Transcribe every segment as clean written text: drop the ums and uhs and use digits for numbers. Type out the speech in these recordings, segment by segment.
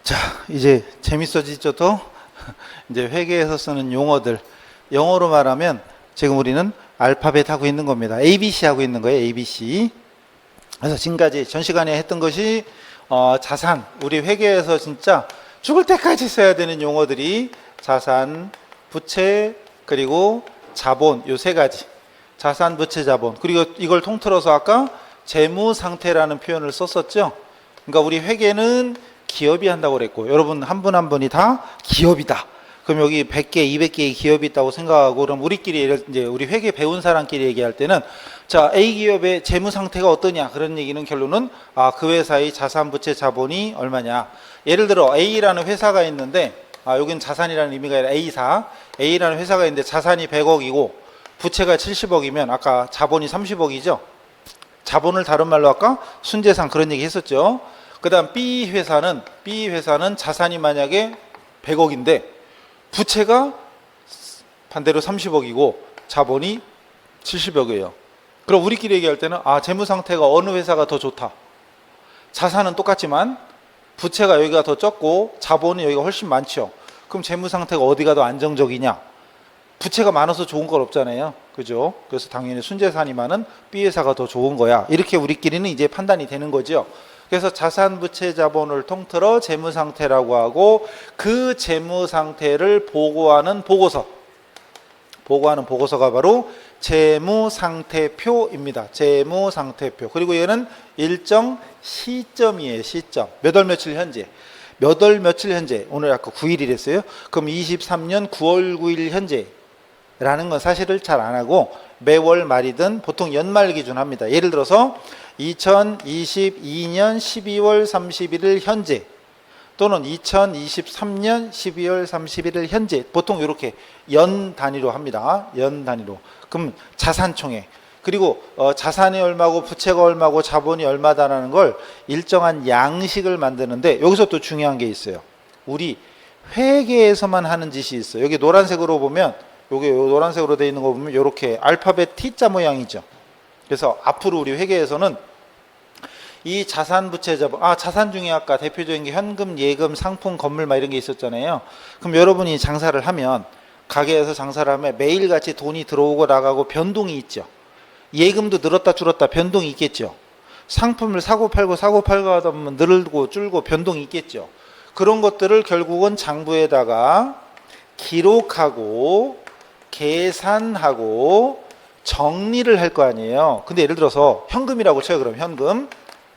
자, 이제 재밌어지죠 또? 이제 회계에서 쓰는 용어들. 영어로 말하면 지금 우리는 알파벳 하고 있는 겁니다. ABC 하고 있는 거예요. ABC. 그래서 지금까지 전 시간에 했던 것이 자산. 우리 회계에서 진짜 죽을 때까지 써야 되는 용어들이 자산, 부채, 그리고 자본, 요 세 가지. 자산, 부채, 자본. 그리고 이걸 통틀어서 아까 재무 상태라는 표현을 썼었죠. 그러니까 우리 회계는 기업이 한다고 그랬고, 여러분 한 분 한 분이 다 기업이다. 그럼 여기 100개, 200개의 기업이 있다고 생각하고, 그럼 우리끼리 이제 우리 회계 배운 사람끼리 얘기할 때는 자, A 기업의 재무 상태가 어떠냐? 그런 얘기는 결론은 그 회사의 자산, 부채, 자본이 얼마냐? 예를 들어 A라는 회사가 있는데 여기는 자산이라는 의미가 아니라 A라는 회사가 있는데 자산이 100억이고 부채가 70억이면 아까 자본이 30억이죠. 자본을 다른 말로 아까 순재산 그런 얘기 했었죠. 그다음 B 회사는 자산이 만약에 100억인데 부채가 반대로 30억이고 자본이 70억이에요. 그럼 우리끼리 얘기할 때는 재무 상태가 어느 회사가 더 좋다. 자산은 똑같지만 부채가 여기가 더 적고 자본이 여기가 훨씬 많죠. 그럼 재무 상태가 어디가 더 안정적이냐? 부채가 많아서 좋은 건 없잖아요. 그죠? 그래서 당연히 순재산이 많은 B 회사가 더 좋은 거야. 이렇게 우리끼리는 이제 판단이 되는 거죠. 그래서 자산, 부채, 자본을 통틀어 재무 상태라고 하고, 그 재무 상태를 보고하는 보고서가 바로 재무 상태표입니다. 재무 상태표. 그리고 얘는 일정 시점이에요. 시점. 몇 월 며칠 현재. 오늘 아까 9일이랬어요. 그럼 23년 9월 9일 현재라는 건 사실을 잘 안 하고 매월 말이든 보통 연말 기준 합니다. 예를 들어서 2022년 12월 31일 현재 또는 2023년 12월 31일 현재, 보통 이렇게 연 단위로 합니다. 연 단위로. 그럼 자산총액, 그리고 자산이 얼마고 부채가 얼마고 자본이 얼마다라는 걸 일정한 양식을 만드는데, 여기서 또 중요한 게 있어요. 우리 회계에서만 하는 짓이 있어요. 여기 노란색으로 보면, 여기 노란색으로 되어 있는 거 보면 이렇게 알파벳 T자 모양이죠. 그래서 앞으로 우리 회계에서는 이 자산, 부채, 자본, 자산 중에 아까 대표적인 게 현금, 예금, 상품, 건물 막 이런 게 있었잖아요. 그럼 여러분이 장사를 하면, 가게에서 장사를 하면 매일같이 돈이 들어오고 나가고 변동이 있죠. 예금도 늘었다 줄었다 변동이 있겠죠. 상품을 사고 팔고 하다 보면 늘고 줄고 변동이 있겠죠. 그런 것들을 결국은 장부에다가 기록하고 계산하고 정리를 할 거 아니에요. 근데 예를 들어서 현금이라고 쳐요. 그럼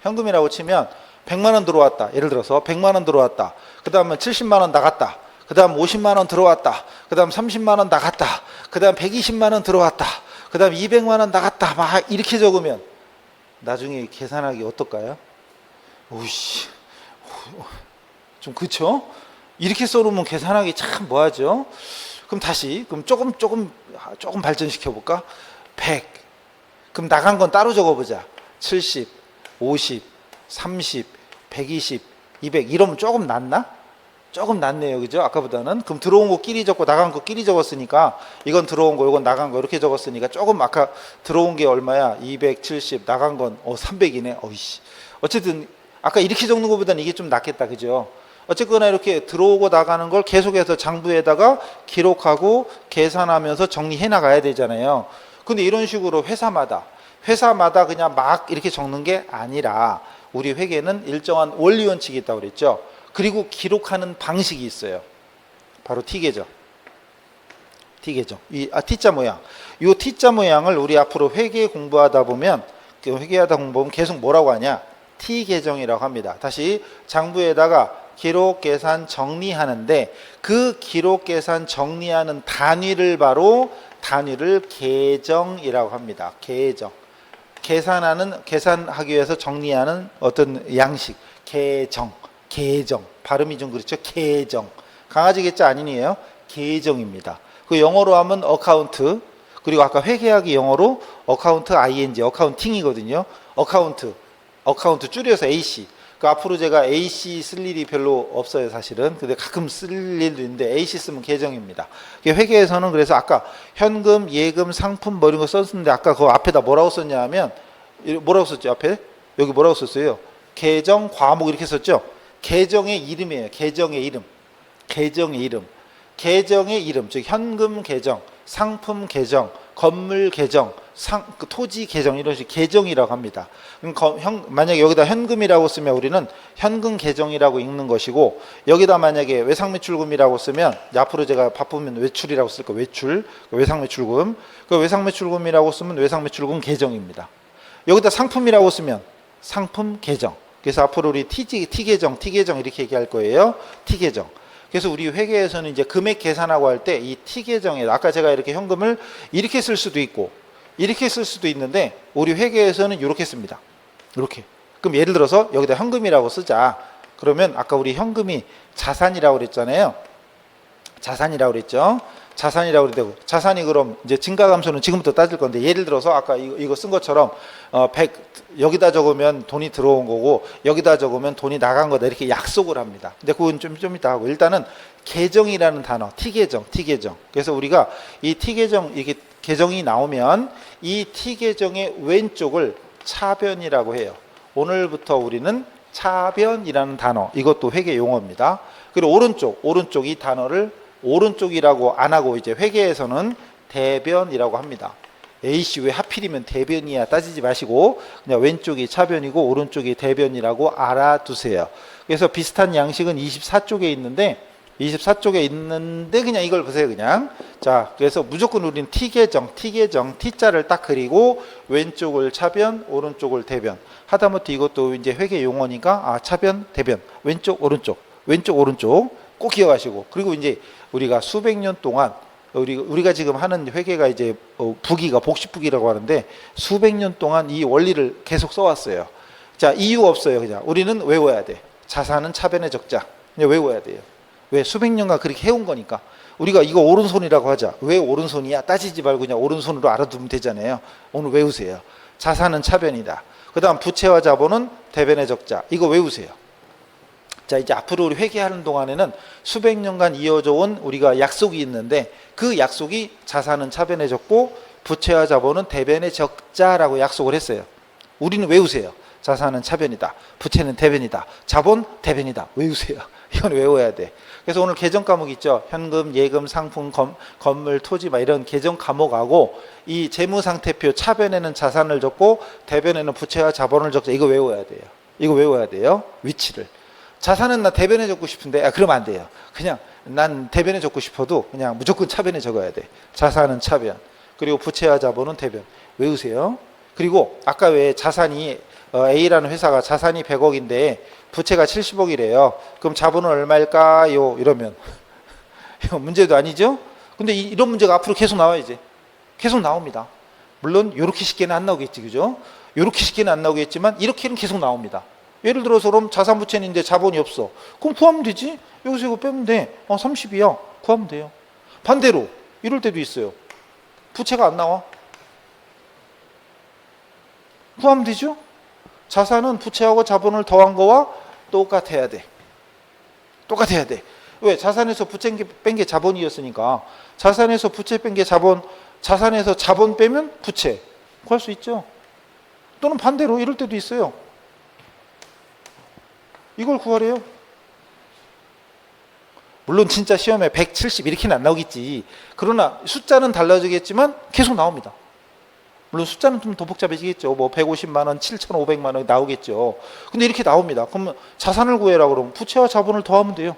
현금이라고 치면 100만 원 들어왔다. 예를 들어서 100만 원 들어왔다. 그 다음에 70만 원 나갔다. 그 다음 50만 원 들어왔다. 그 다음 30만 원 나갔다. 그 다음 120만 원 들어왔다. 그 다음 200만 원 나갔다. 막 이렇게 적으면 나중에 계산하기 어떨까요? 오이씨, 좀 그쵸? 이렇게 써놓으면 계산하기 참 뭐하죠? 그럼 조금 발전시켜 볼까? 100. 그럼 나간 건 따로 적어보자. 70, 50, 30, 120, 200 이러면 조금 낫나? 조금 낫네요. 그죠? 아까보다는. 그럼 들어온 거 끼리 적고 나간 거 끼리 적었으니까, 이건 들어온 거 이건 나간 거 이렇게 적었으니까 조금, 아까 들어온 게 얼마야? 270, 나간 건 300이네. 어이씨. 어쨌든 아까 이렇게 적는 것보다는 이게 좀 낫겠다. 그죠? 어쨌거나 이렇게 들어오고 나가는 걸 계속해서 장부에다가 기록하고 계산하면서 정리해 나가야 되잖아요. 근데 이런 식으로 회사마다 그냥 막 이렇게 적는 게 아니라, 우리 회계는 일정한 원리 원칙이 있다고 그랬죠. 그리고 기록하는 방식이 있어요. 바로 T계정. T자 모양. 이 T자 모양을 우리 앞으로 회계 공부하다 보면 계속 뭐라고 하냐? T계정이라고 합니다. 다시 장부에다가 기록, 계산, 정리하는데, 그 기록, 계산, 정리하는 단위를 계정이라고 합니다. 계산하기 위해서 정리하는 어떤 양식, 계정. 발음이 좀 그렇죠? 계정. 강아지 개자 아니에요? 계정입니다. 그 영어로 하면 어카운트, 그리고 아까 회계하기 영어로 어카운트 ing, 어카운팅이거든요. 어카운트 줄여서 AC. 그 앞으로 제가 AC 쓸 일이 별로 없어요, 사실은. 근데 가끔 쓸 일도 있는데 AC 쓰면 계정입니다. 회계에서는 그래서 아까 현금, 예금, 상품 뭐 이런 거 썼는데, 아까 그 앞에다 뭐라고 썼냐 하면, 뭐라고 썼죠? 앞에? 여기 뭐라고 썼어요? 계정, 과목 이렇게 썼죠? 계정의 이름이에요. 계정의 이름. 계정의 이름. 계정의 이름. 즉 현금 계정, 상품 계정, 건물 계정, 토지 계정 이런 식의 계정이라고 합니다. 만약에 여기다 현금이라고 쓰면 우리는 현금 계정이라고 읽는 것이고, 여기다 만약에 외상매출금이라고 쓰면 앞으로 제가 바쁘면 외출이라고 쓸 거 외출, 외상매출금. 그 외상매출금이라고 쓰면 외상매출금 계정입니다. 여기다 상품이라고 쓰면 상품 계정. 그래서 앞으로 우리 T 계정 이렇게 얘기할 거예요. T 계정. 그래서 우리 회계에서는 이제 금액 계산하고 할 때 이 T 계정에 아까 제가 이렇게 현금을 이렇게 쓸 수도 있고 이렇게 쓸 수도 있는데 우리 회계에서는 이렇게 씁니다. 이렇게. 그럼 예를 들어서 여기다 현금이라고 쓰자. 그러면 아까 우리 현금이 자산이라고 그랬잖아요. 자산이라고 그랬죠. 자산이라고 그래도 자산이 그럼 이제 증가 감소는 지금부터 따질 건데, 예를 들어서 아까 이거 쓴 것처럼 100 여기다 적으면 돈이 들어온 거고 여기다 적으면 돈이 나간 거다 이렇게 약속을 합니다. 근데 그건 좀 이따 하고, 일단은 계정이라는 단어 T계정. 그래서 우리가 이 T계정 이게 계정이 나오면 이 T계정의 왼쪽을 차변이라고 해요. 오늘부터 우리는 차변이라는 단어, 이것도 회계 용어입니다. 그리고 오른쪽 이 단어를 오른쪽이라고 안 하고 이제 회계에서는 대변이라고 합니다. A씨 왜 하필이면 대변이야 따지지 마시고 그냥 왼쪽이 차변이고 오른쪽이 대변이라고 알아두세요. 그래서 비슷한 양식은 24쪽에 있는데 그냥 이걸 보세요. 그냥 자, 그래서 무조건 우리는 T계정 T자를 딱 그리고 왼쪽을 차변 오른쪽을 대변, 하다못해 이것도 이제 회계 용어니까 차변 대변, 왼쪽 오른쪽 꼭 기억하시고, 그리고 이제 우리가 수백 년 동안 우리가 지금 하는 회계가 이제 부기가 복식부기라고 하는데 수백 년 동안 이 원리를 계속 써왔어요. 자, 이유 없어요. 그냥 우리는 외워야 돼. 자산은 차변의 적자. 그냥 외워야 돼요. 왜? 수백 년간 그렇게 해온 거니까. 우리가 이거 오른손이라고 하자. 왜 오른손이야? 따지지 말고 그냥 오른손으로 알아두면 되잖아요. 오늘 외우세요. 자산은 차변이다. 그 다음 부채와 자본은 대변의 적자. 이거 외우세요. 자, 이제 앞으로 우리 회계하는 동안에는 수백 년간 이어져 온 우리가 약속이 있는데 그 약속이 자산은 차변에 적고 부채와 자본은 대변에 적자라고 약속을 했어요. 우리는 외우세요. 자산은 차변이다. 부채는 대변이다. 자본 대변이다. 외우세요. 이건 외워야 돼. 그래서 오늘 계정 과목 있죠. 현금, 예금, 상품, 건물, 토지 막 이런 계정 과목하고 이 재무상태표 차변에는 자산을 적고 대변에는 부채와 자본을 적자. 이거 외워야 돼요. 이거 외워야 돼요. 위치를. 자산은 나 대변에 적고 싶은데 그러면 안 돼요. 그냥 난 대변에 적고 싶어도 그냥 무조건 차변에 적어야 돼. 자산은 차변, 그리고 부채와 자본은 대변. 외우세요. 그리고 아까 왜 자산이 A라는 회사가 자산이 100억인데 부채가 70억이래요. 그럼 자본은 얼마일까요? 이러면 이거 문제도 아니죠. 근데 이런 문제가 앞으로 계속 나와야지. 계속 나옵니다. 물론 이렇게 쉽게는 안 나오겠지, 그죠? 이렇게 쉽게는 안 나오겠지만 이렇게는 계속 나옵니다. 예를 들어서 그럼 자산 부채인데 자본이 없어. 그럼 구하면 되지. 여기서 이거 빼면 돼. 30이야. 구하면 돼요. 반대로 이럴 때도 있어요. 부채가 안 나와. 구하면 되죠. 자산은 부채하고 자본을 더한 거와 똑같아야 돼. 똑같아야 돼. 왜? 자산에서 부채 뺀 게 자본이었으니까 자산에서 부채 뺀 게 자본, 자산에서 자본 빼면 부채. 구할 수 있죠. 또는 반대로 이럴 때도 있어요. 이걸 구하래요. 물론 진짜 시험에 170 이렇게는 안 나오겠지. 그러나 숫자는 달라지겠지만 계속 나옵니다. 물론 숫자는 좀 더 복잡해지겠죠. 뭐 150만 원, 7,500만 원 나오겠죠. 근데 이렇게 나옵니다. 그러면 자산을 구해라 그러면 부채와 자본을 더하면 돼요.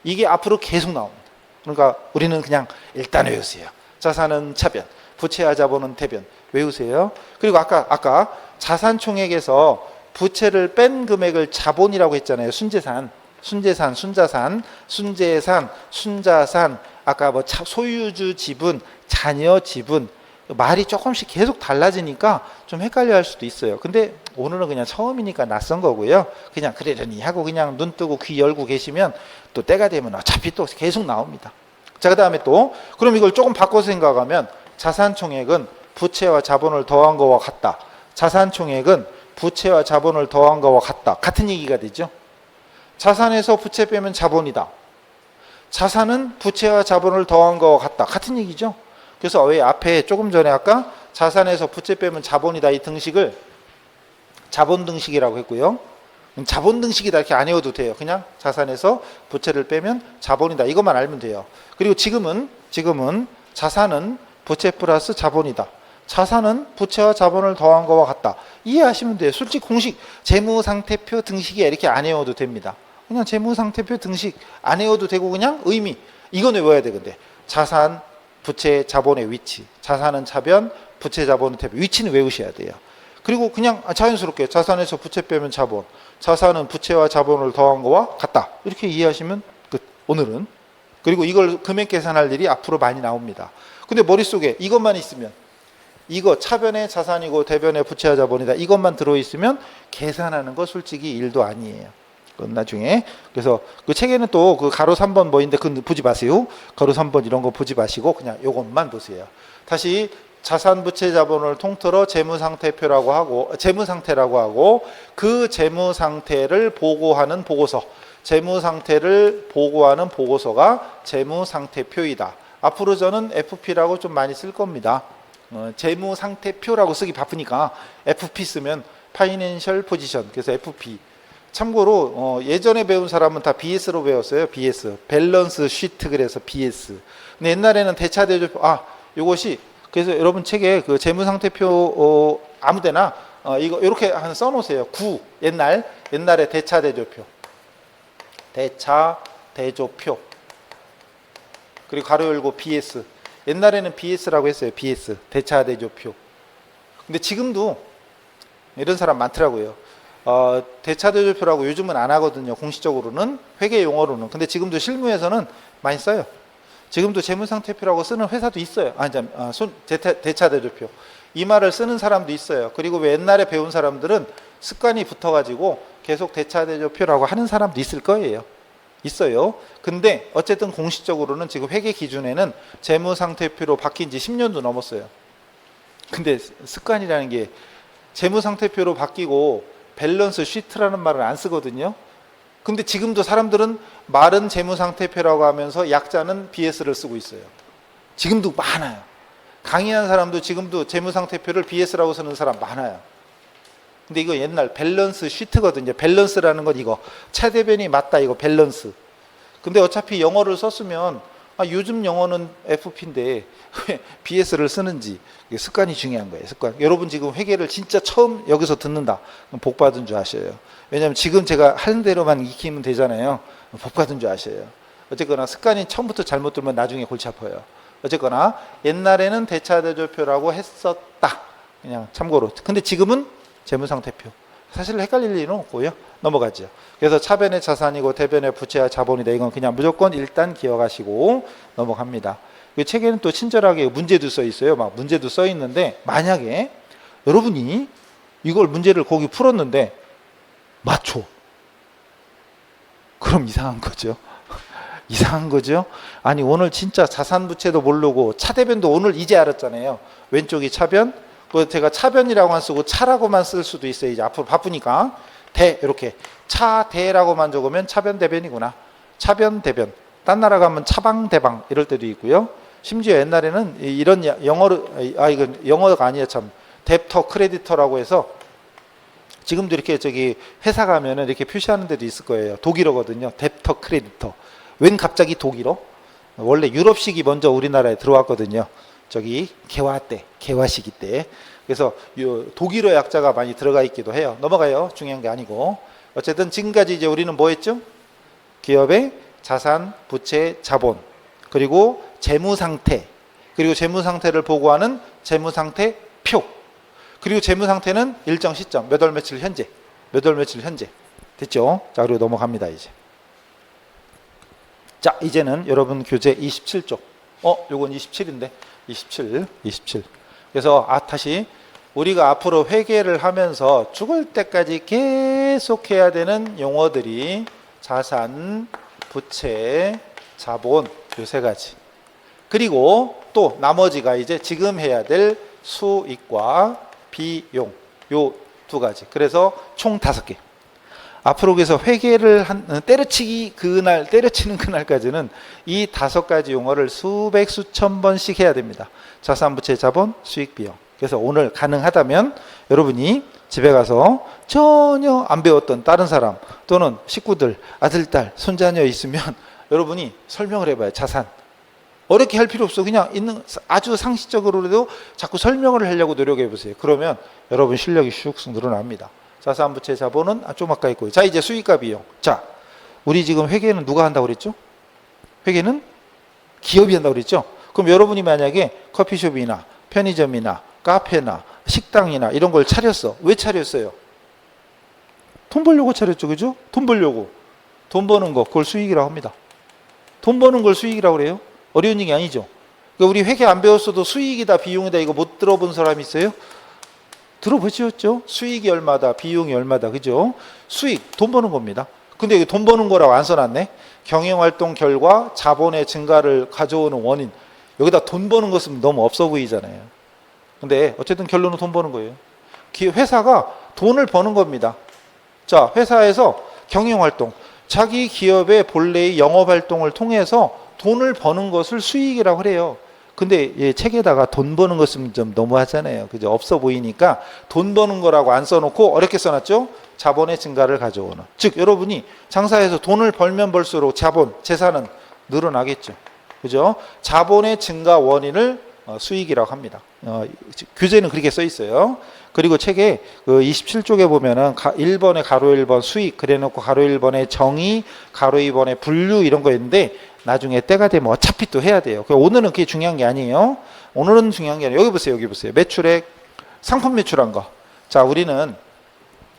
이게 앞으로 계속 나옵니다. 그러니까 우리는 그냥 일단 외우세요. 자산은 차변, 부채와 자본은 대변. 외우세요. 그리고 아까 자산총액에서 부채를 뺀 금액을 자본이라고 했잖아요. 순재산, 순자산, 아까 뭐 소유주 지분, 자녀 지분, 말이 조금씩 계속 달라지니까 좀 헷갈려 할 수도 있어요. 근데 오늘은 그냥 처음이니까 낯선 거고요. 그냥 그러려니 하고 그냥 눈 뜨고 귀 열고 계시면 또 때가 되면 어차피 또 계속 나옵니다. 자, 그 다음에 또 그럼 이걸 조금 바꿔서 생각하면 자산총액은 부채와 자본을 더한 거와 같다. 자산총액은 부채와 자본을 더한 거와 같다. 같은 얘기가 되죠. 자산에서 부채 빼면 자본이다. 자산은 부채와 자본을 더한 거와 같다. 같은 얘기죠. 그래서 왜 앞에 조금 전에 아까 자산에서 부채 빼면 자본이다 이 등식을 자본 등식이라고 했고요. 자본 등식이다 이렇게 안 외워도 돼요. 그냥 자산에서 부채를 빼면 자본이다. 이것만 알면 돼요. 그리고 지금은 자산은 부채 플러스 자본이다. 자산은 부채와 자본을 더한 거와 같다. 이해하시면 돼요. 솔직히 공식 재무상태표 등식이 이렇게 안 외워도 됩니다. 그냥 재무상태표 등식 안 외워도 되고 그냥 의미 이건 외워야 돼. 근데 자산, 부채, 자본의 위치. 자산은 차변, 부채, 자본은 대변. 위치는 외우셔야 돼요. 그리고 그냥 자연스럽게 자산에서 부채 빼면 자본. 자산은 부채와 자본을 더한 거와 같다. 이렇게 이해하시면 끝. 오늘은. 그리고 이걸 금액 계산할 일이 앞으로 많이 나옵니다. 근데 머릿속에 이것만 있으면 이거 차변의 자산이고 대변의 부채와 자본이다. 이것만 들어있으면 계산하는 거 솔직히 일도 아니에요. 그건 나중에. 그래서 그 책에는 또 그 가로 3번 뭐인데 그건 보지 마세요. 가로 3번 이런 거 보지 마시고 그냥 요것만 보세요. 다시 자산, 부채, 자본을 통틀어 재무상태표라고 하고 재무상태라고 하고 그 재무상태를 보고하는 보고서 재무상태를 보고하는 보고서가 재무상태표이다. 앞으로 저는 FP라고 좀 많이 쓸 겁니다. 재무상태표라고 쓰기 바쁘니까 FP 쓰면 파이낸셜 포지션 그래서 FP 참고로 예전에 배운 사람은 다 BS로 배웠어요. BS 밸런스 시트 그래서 BS 근데 옛날에는 대차대조표 요것이 그래서 여러분 책에 그 재무상태표 아무데나 이거 이렇게 한 써놓으세요. 옛날에 대차대조표 대차대조표 그리고 가로 열고 BS 옛날에는 BS라고 했어요. BS 대차대조표 근데 지금도 이런 사람 많더라고요. 대차대조표라고 요즘은 안 하거든요. 공식적으로는 회계 용어로는 근데 지금도 실무에서는 많이 써요. 지금도 재무상태표라고 쓰는 회사도 있어요. 대차대조표 이 말을 쓰는 사람도 있어요. 그리고 왜 옛날에 배운 사람들은 습관이 붙어가지고 계속 대차대조표라고 하는 사람도 있을 거예요. 있어요. 근데 어쨌든 공식적으로는 지금 회계 기준에는 재무상태표로 바뀐 지 10년도 넘었어요. 근데 습관이라는 게 재무상태표로 바뀌고 밸런스 시트라는 말을 안 쓰거든요. 근데 지금도 사람들은 말은 재무상태표라고 하면서 약자는 BS를 쓰고 있어요. 지금도 많아요. 강의한 사람도 지금도 재무상태표를 BS라고 쓰는 사람 많아요. 근데 이거 옛날 밸런스 시트거든요. 밸런스라는 건 이거 차대변이 맞다 이거 밸런스. 근데 어차피 영어를 썼으면 요즘 영어는 FP인데 왜 BS를 쓰는지 습관이 중요한 거예요. 습관. 여러분 지금 회계를 진짜 처음 여기서 듣는다. 복 받은 줄 아셔요. 왜냐하면 지금 제가 하는 대로만 익히면 되잖아요. 복 받은 줄 아셔요. 어쨌거나 습관이 처음부터 잘못 들면 나중에 골치 아파요. 어쨌거나 옛날에는 대차대조표라고 했었다. 그냥 참고로. 근데 지금은 재무상태표. 사실 헷갈릴 일은 없고요. 넘어가죠. 그래서 차변의 자산이고 대변의 부채와 자본이다. 이건 그냥 무조건 일단 기억하시고 넘어갑니다. 이 책에는 또 친절하게 문제도 써 있어요. 막 문제도 써 있는데 만약에 여러분이 이걸 문제를 거기 풀었는데 맞춰. 그럼 이상한 거죠. 이상한 거죠. 아니 오늘 진짜 자산 부채도 모르고 차대변도 오늘 이제 알았잖아요. 왼쪽이 차변. 제가 차변이라고 안 쓰고 차라고만 쓸 수도 있어요. 이제 앞으로 바쁘니까 대 이렇게 차대라고만 적으면 차변 대변이구나. 차변 대변. 딴 나라 가면 차방 대방 이럴 때도 있고요. 심지어 옛날에는 이런 영어로 이건 영어가 아니에요. 참 뎁터 크레디터라고 해서 지금도 이렇게 저기 회사 가면은 이렇게 표시하는 데도 있을 거예요. 독일어거든요. 뎁터 크레디터. 웬 갑자기 독일어? 원래 유럽식이 먼저 우리나라에 들어왔거든요. 저기 개화 때, 개화 시기 때. 그래서 독일어 약자가 많이 들어가 있기도 해요. 넘어가요. 중요한 게 아니고. 어쨌든 지금까지 이제 우리는 뭐 했죠? 기업의 자산, 부채, 자본, 그리고 재무 상태, 그리고 재무 상태를 보고하는 재무 상태 표. 그리고 재무 상태는 일정 시점, 몇 월 며칠 현재, 몇 월 며칠 현재. 됐죠? 자, 그리고 넘어갑니다, 이제. 자, 이제는 여러분 교재 27쪽. 요건 27인데. 27. 그래서 다시 우리가 앞으로 회계를 하면서 죽을 때까지 계속 해야 되는 용어들이 자산, 부채, 자본 요 세 가지. 그리고 또 나머지가 이제 지금 해야 될 수익과 비용 요 두 가지. 그래서 총 5개. 앞으로 그래서 회계를 때려치는 그날까지는 이 5가지 용어를 수백 수천 번씩 해야 됩니다. 자산, 부채, 자본, 수익, 비용. 그래서 오늘 가능하다면 여러분이 집에 가서 전혀 안 배웠던 다른 사람 또는 식구들, 아들, 딸, 손자녀 있으면 여러분이 설명을 해봐요. 자산. 어렵게 할 필요 없어. 그냥 있는 아주 상식적으로라도 자꾸 설명을 하려고 노력해 보세요. 그러면 여러분 실력이 슉 늘어납니다. 자산, 부채, 자본은 좀 아까 있고요. 자, 이제 수익과 비용. 자, 우리 지금 회계는 누가 한다고 그랬죠? 회계는 기업이 한다고 그랬죠? 그럼 여러분이 만약에 커피숍이나 편의점이나 카페나 식당이나 이런 걸 차렸어. 왜 차렸어요? 돈 벌려고 차렸죠. 그죠? 돈 벌려고. 돈 버는 거, 그걸 수익이라고 합니다. 돈 버는 걸 수익이라고 그래요? 어려운 얘기 아니죠? 그러니까 우리 회계 안 배웠어도 수익이다, 비용이다 이거 못 들어본 사람 있어요? 들어보셨죠? 수익이 얼마다, 비용이 얼마다, 그죠? 수익, 돈 버는 겁니다. 근데 여기 돈 버는 거라고 안 써놨네? 경영활동 결과 자본의 증가를 가져오는 원인. 여기다 돈 버는 것은 너무 없어 보이잖아요. 근데 어쨌든 결론은 돈 버는 거예요. 회사가 돈을 버는 겁니다. 자, 회사에서 경영활동, 자기 기업의 본래의 영업활동을 통해서 돈을 버는 것을 수익이라고 그래요. 근데 책에다가 돈 버는 것은 좀 너무하잖아요. 그죠? 없어 보이니까 돈 버는 거라고 안 써놓고 어렵게 써놨죠? 자본의 증가를 가져오는. 즉 여러분이 장사해서 돈을 벌면 벌수록 자본, 재산은 늘어나겠죠. 그죠? 자본의 증가 원인을 수익이라고 합니다. 규제는 그렇게 써 있어요. 그리고 책에 그 27쪽에 보면은 1번에 가로 1번 수익 그래놓고 가로 1번에 정의, 가로 2번에 분류 이런 거 있는데 나중에 때가 되면 어차피 또 해야 돼요. 오늘은 그게 중요한 게 아니에요. 오늘은 중요한 게 아니에요. 여기 보세요. 여기 보세요. 매출액, 상품 매출한 거. 자, 우리는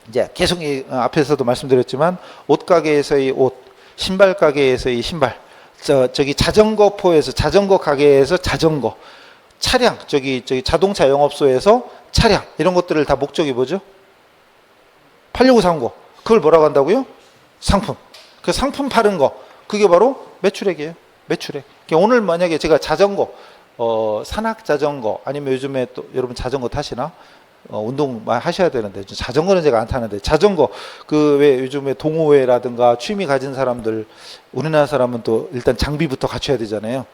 이제 계속 앞에서도 말씀드렸지만 옷 가게에서의 옷, 신발 가게에서의 신발, 저기 자전거포에서 자전거 가게에서 자전거, 차량, 저기 자동차 영업소에서 차량 이런 것들을 다 목적이 뭐죠? 팔려고 산 거. 그걸 뭐라고 한다고요? 상품. 그 상품 파는 거. 그게 바로 매출액이에요. 매출액. 그러니까 오늘 만약에 제가 자전거, 산악 자전거 아니면 요즘에 또 여러분 자전거 타시나? 운동 많이 하셔야 되는데 자전거는 제가 안 타는데 자전거 그 왜 요즘에 동호회라든가 취미 가진 사람들 우리나라 사람은 또 일단 장비부터 갖춰야 되잖아요.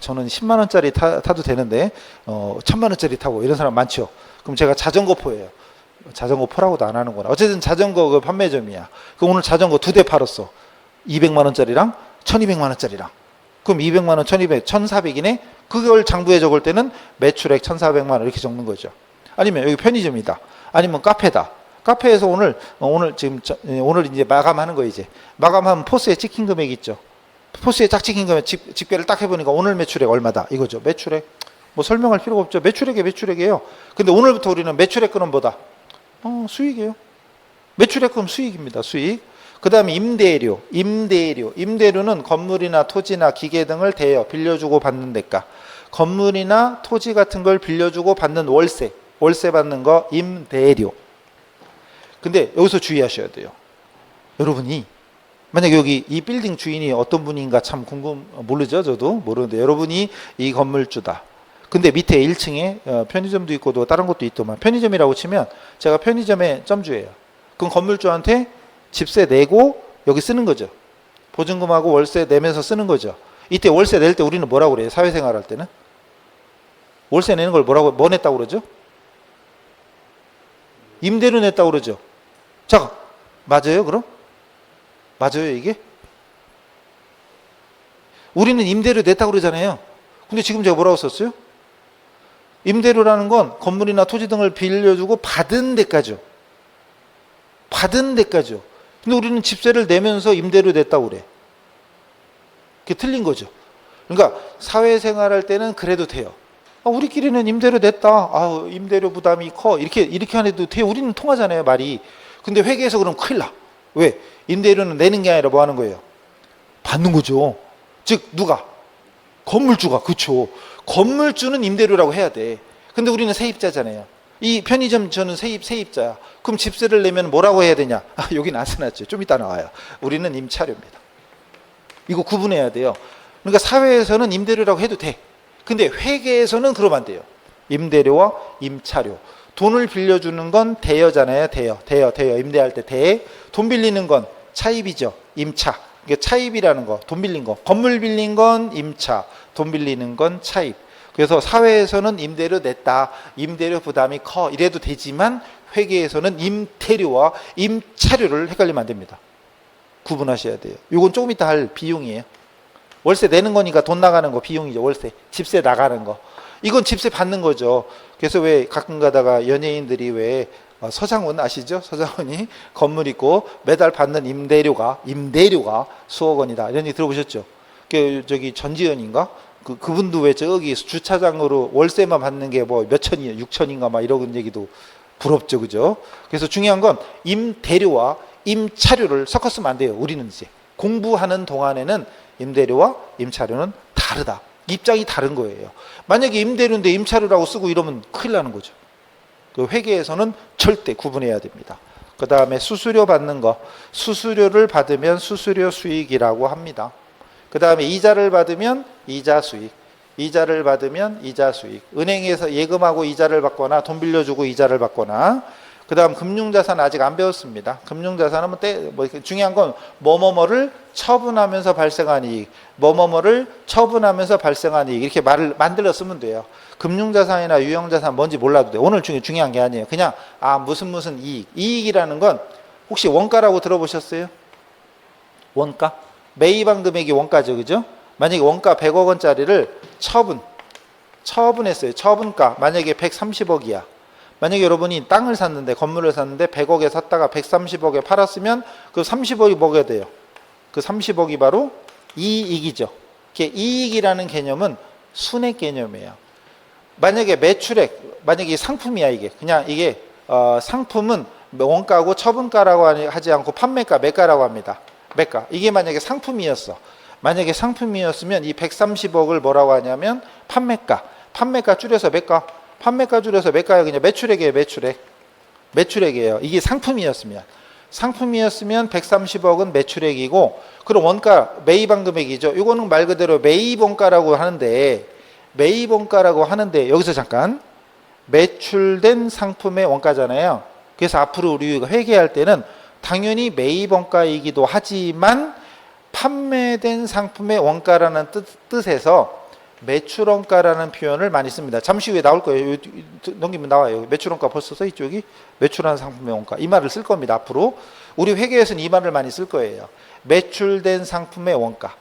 저는 10만 원짜리 타도 되는데 1000만 원짜리 타고 이런 사람 많죠. 그럼 제가 자전거포예요. 자전거포라고도 안 하는구나. 어쨌든 자전거 그 판매점이야. 그럼 오늘 자전거 2대 팔았어. 200만 원짜리랑 1200만 원짜리랑. 그럼 200만 원, 1200, 1400이네. 그걸 장부에 적을 때는 매출액 1400만 원 이렇게 적는 거죠. 아니면 여기 편의점이다. 아니면 카페다. 카페에서 오늘 이제 마감하는 거 이제. 마감하면 포스에 찍힌 금액 있죠. 포스에 딱 찍힌 금액 집계를 딱 해보니까 오늘 매출액 얼마다 이거죠. 매출액. 뭐 설명할 필요가 없죠. 매출액이에요. 근데 오늘부터 우리는 매출액 은 뭐다? 수익이에요. 매출액 은 수익입니다. 수익. 그 다음에 임대료. 임대료는 건물이나 토지나 기계 등을 대여, 빌려주고 받는 대가. 건물이나 토지 같은 걸 빌려주고 받는 월세. 월세 받는 거 임대료. 근데 여기서 주의하셔야 돼요. 여러분이 만약에 여기 이 빌딩 주인이 어떤 분인가 참 모르죠. 저도 모르는데 여러분이 이 건물주다. 근데 밑에 1층에 편의점도 있고 또 다른 것도 있더만 편의점이라고 치면 제가 편의점의 점주예요. 그럼 건물주한테 집세 내고 여기 쓰는 거죠. 보증금하고 월세 내면서 쓰는 거죠. 이때 월세 낼 때 우리는 뭐라고 그래요? 사회생활 할 때는? 월세 내는 걸 뭐 냈다고 그러죠? 임대료 냈다고 그러죠. 자, 맞아요 그럼? 맞아요 이게? 우리는 임대료 냈다고 그러잖아요. 근데 지금 제가 뭐라고 썼어요? 임대료라는 건 건물이나 토지 등을 빌려주고 받은 데까지요. 받은 데까지요. 근데 우리는 집세를 내면서 임대료 냈다고 그래. 그게 틀린 거죠. 그러니까 사회생활 할 때는 그래도 돼요. 우리끼리는 임대료 냈다. 임대료 부담이 커. 이렇게 안 해도 돼요. 우리는 통하잖아요, 말이. 근데 회계에서 그럼 큰일 나. 왜? 임대료는 내는 게 아니라 뭐 하는 거예요? 받는 거죠. 즉 누가? 건물주가. 그렇죠. 건물주는 임대료라고 해야 돼. 근데 우리는 세입자잖아요. 이 편의점 저는 세입자야. 그럼 집세를 내면 뭐라고 해야 되냐? 여기는 안 써놨죠. 좀 이따 나와요. 우리는 임차료입니다. 이거 구분해야 돼요. 그러니까 사회에서는 임대료라고 해도 돼. 근데 회계에서는 그러면 안 돼요. 임대료와 임차료. 돈을 빌려주는 건 대여잖아요. 대여. 임대할 때 대. 돈 빌리는 건 차입이죠. 임차. 이게 차입이라는 거. 돈 빌린 거. 건물 빌린 건 임차. 돈 빌리는 건 차입. 그래서 사회에서는 임대료 냈다. 임대료 부담이 커. 이래도 되지만 회계에서는 임대료와 임차료를 헷갈리면 안 됩니다. 구분하셔야 돼요. 이건 조금 이따 할 비용이에요. 월세 내는 거니까 돈 나가는 거 비용이죠. 월세. 집세 나가는 거. 이건 집세 받는 거죠. 그래서 왜 가끔 가다가 연예인들이 왜 서장훈 아시죠? 서장훈이 건물 있고 매달 받는 임대료가 수억 원이다. 이런 얘기 들어보셨죠? 저기 전지현인가? 그분도 왜 저기 주차장으로 월세만 받는 게 뭐 몇 천이에요? 6천인가 막 이런 얘기도 부럽죠. 그죠? 그래서 중요한 건 임대료와 임차료를 섞었으면 안 돼요. 우리는 이제 공부하는 동안에는 임대료와 임차료는 다르다. 입장이 다른 거예요. 만약에 임대료인데 임차료라고 쓰고 이러면 큰일 나는 거죠. 그 회계에서는 절대 구분해야 됩니다. 그 다음에 수수료 받는 거. 수수료를 받으면 수수료 수익이라고 합니다. 그 다음에 이자를 받으면 이자 수익. 이자를 받으면 이자 수익. 은행에서 예금하고 이자를 받거나 돈 빌려주고 이자를 받거나. 그 다음 금융자산 아직 안 배웠습니다. 금융자산은 중요한 건 뭐뭐뭐를 처분하면서 발생한 이익, 뭐뭐뭐를 처분하면서 발생한 이익 이렇게 말을 만들어 쓰면 돼요. 금융자산이나 유형자산 뭔지 몰라도 돼요. 오늘 중요한 게 아니에요. 그냥 무슨 이익. 이익이라는 건 혹시 원가라고 들어보셨어요? 원가? 매입한 금액이 원가죠. 그죠? 만약에 원가 100억 원짜리를 처분했어요. 처분가 만약에 130억이야. 만약에 여러분이 땅을 샀는데 건물을 샀는데 100억에 샀다가 130억에 팔았으면 그 30억이 뭐가 돼요? 그 30억이 바로 이익이죠. 이익이라는 개념은 순액 개념이에요. 만약에 매출액, 만약에 상품이야 이게. 그냥 이게 상품은 원가고 처분가라고 하지 않고 판매가, 매가라고 합니다. 매가. 이게 만약에 상품이었어. 만약에 상품이었으면 이 130억을 뭐라고 하냐면 판매가. 판매가 줄여서 매가. 판매가 줄여서 매가야 그냥 매출액이에요. 매출액이에요. 이게 상품이었으면 130억은 매출액이고 그럼 원가 매입한 금액이죠. 이거는 말 그대로 매입원가라고 하는데 여기서 잠깐 매출된 상품의 원가잖아요. 그래서 앞으로 우리가 회계할 때는 당연히 매입원가이기도 하지만 판매된 상품의 원가라는 뜻에서 매출원가라는 표현을 많이 씁니다. 잠시 후에 나올 거예요. 넘기면 나와요. 매출원가 벌써 써있죠. 여기 매출한 상품의 원가. 이 말을 쓸 겁니다. 앞으로 우리 회계에서는 이 말을 많이 쓸 거예요. 매출된 상품의 원가,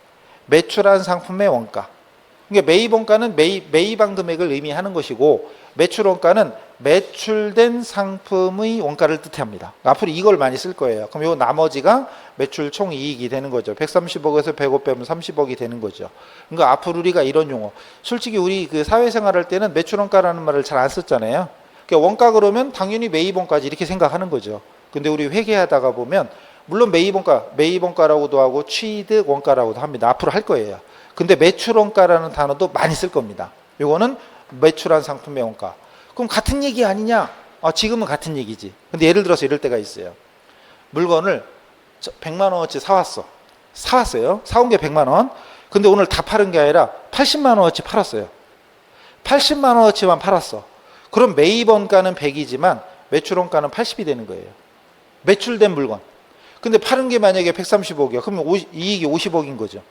매출한 상품의 원가. 그러니까 매입원가는 매입한 금액을 의미하는 것이고 매출원가는 매출된 상품의 원가를 뜻합니다. 앞으로 이걸 많이 쓸 거예요. 그럼 요 나머지가 매출 총이익이 되는 거죠. 130억에서 100억 빼면 30억이 되는 거죠. 그러니까 앞으로 우리가 이런 용어, 솔직히 우리 그 사회생활 할 때는 매출원가라는 말을 잘 안 썼잖아요. 그러니까 원가 그러면 당연히 매입원가지 이렇게 생각하는 거죠. 근데 우리 회계하다가 보면 물론 매입원가라고도 하고 취득원가라고도 합니다. 앞으로 할 거예요. 근데 매출원가라는 단어도 많이 쓸 겁니다. 이거는 매출한 상품의 원가. 그럼 같은 얘기 아니냐? 지금은 같은 얘기지. 근데 예를 들어서 이럴 때가 있어요. 물건을 100만 원어치 사왔어요. 사온 게 100만 원. 근데 오늘 다 파는 게 아니라 80만 원어치 팔았어요. 80만 원어치만 팔았어. 그럼 매입원가는 100이지만 매출원가는 80이 되는 거예요. 매출된 물건. 근데 파는 게 만약에 130억이야. 그러면 이익이 50억인 거죠.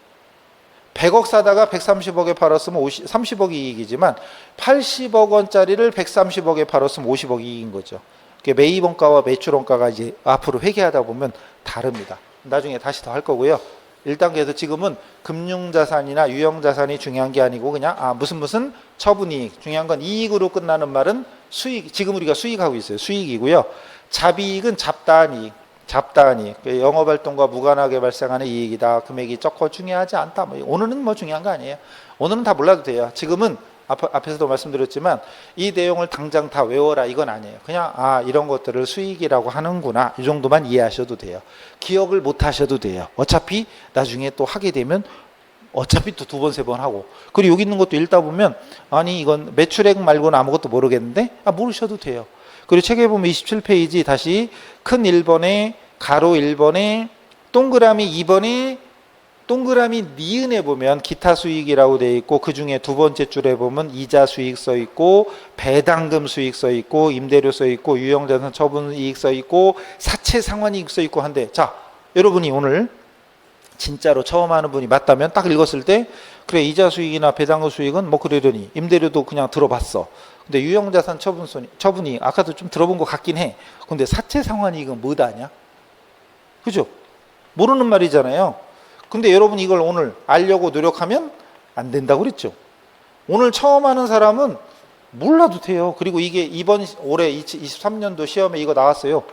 100억 사다가 130억에 팔았으면 30억이 이익이지만 80억 원짜리를 130억에 팔았으면 50억이 이익인 거죠. 매입원가와 매출원가가 이제 앞으로 회계하다 보면 다릅니다. 나중에 다시 더 할 거고요. 1단계에서 지금은 금융자산이나 유형자산이 중요한 게 아니고 그냥 무슨 처분이익. 중요한 건 이익으로 끝나는 말은 수익. 지금 우리가 수익하고 있어요. 수익이고요. 잡이익은 잡다한 이익, 영업활동과 무관하게 발생하는 이익이다. 금액이 적고 중요하지 않다. 오늘은 중요한 거 아니에요. 오늘은 다 몰라도 돼요. 지금은 앞에서도 말씀드렸지만 이 내용을 당장 다 외워라 이건 아니에요. 그냥 이런 것들을 수익이라고 하는구나 이 정도만 이해하셔도 돼요. 기억을 못 하셔도 돼요. 어차피 나중에 또 하게 되면 어차피 또 2번, 3번 하고 그리고 여기 있는 것도 읽다 보면 이건 매출액 말고는 아무것도 모르겠는데 모르셔도 돼요. 그리고 책에 보면 27페이지 다시 큰 1번에 가로 1번에 동그라미 2번에 동그라미 니은에 보면 기타 수익이라고 되어 있고 그 중에 두 번째 줄에 보면 이자 수익 써 있고 배당금 수익 써 있고 임대료 써 있고 유형자산 처분 이익 써 있고 사채 상환 이익 써 있고 한데 자 여러분이 오늘 진짜로 처음 하는 분이 맞다면 딱 읽었을 때 그래 이자 수익이나 배당금 수익은 그러려니 임대료도 그냥 들어봤어. 근데 유형자산 처분이 아까도 좀 들어본 것 같긴 해. 근데 사채 상환이 이건 뭐다 아냐? 그죠? 모르는 말이잖아요. 근데 여러분 이걸 오늘 알려고 노력하면 안 된다고 그랬죠. 오늘 처음 하는 사람은 몰라도 돼요. 그리고 이게 이번 올해 2023년도 시험에 이거 나왔어요.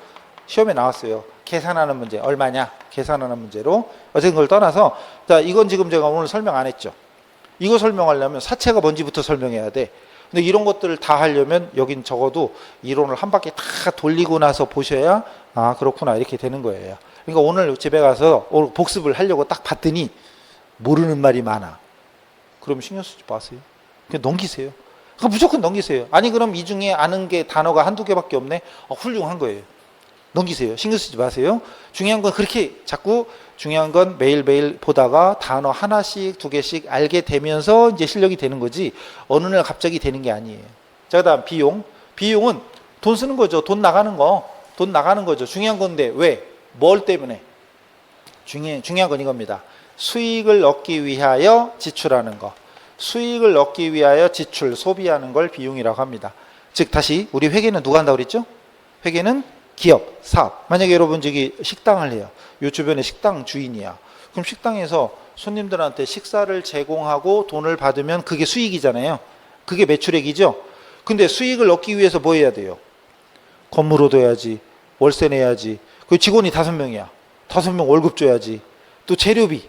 시험에 나왔어요. 계산하는 문제 얼마냐? 계산하는 문제로. 어쨌든 그걸 떠나서 자, 이건 지금 제가 오늘 설명 안 했죠. 이거 설명하려면 사채가 뭔지부터 설명해야 돼. 근데 이런 것들을 다 하려면 여긴 적어도 이론을 한 바퀴 다 돌리고 나서 보셔야 아 그렇구나 이렇게 되는 거예요. 그러니까 오늘 집에 가서 오늘 복습을 하려고 딱 봤더니 모르는 말이 많아. 그럼 신경 쓰지 마세요. 그냥 넘기세요. 그러니까 무조건 넘기세요. 아니 그럼 이 중에 아는 게 단어가 한두 개밖에 없네. 훌륭한 거예요. 넘기세요. 신경 쓰지 마세요. 중요한 건 그렇게 자꾸 중요한 건 매일매일 보다가 단어 하나씩 두 개씩 알게 되면서 이제 실력이 되는 거지 어느 날 갑자기 되는 게 아니에요. 자, 그다음 비용. 비용은 돈 쓰는 거죠. 돈 나가는 거. 돈 나가는 거죠. 중요한 건데 왜? 뭘 때문에? 중요한 건 이겁니다. 수익을 얻기 위하여 지출하는 거. 수익을 얻기 위하여 지출, 소비하는 걸 비용이라고 합니다. 즉 다시 우리 회계는 누가 한다고 그랬죠? 회계는 기업, 사업. 만약에 여러분 저기 식당을 해요. 요 주변에 식당 주인이야. 그럼 식당에서 손님들한테 식사를 제공하고 돈을 받으면 그게 수익이잖아요. 그게 매출액이죠. 근데 수익을 얻기 위해서 뭐 해야 돼요? 건물 얻어야지, 월세 내야지. 그 직원이 5명이야. 5명 월급 줘야지. 또 재료비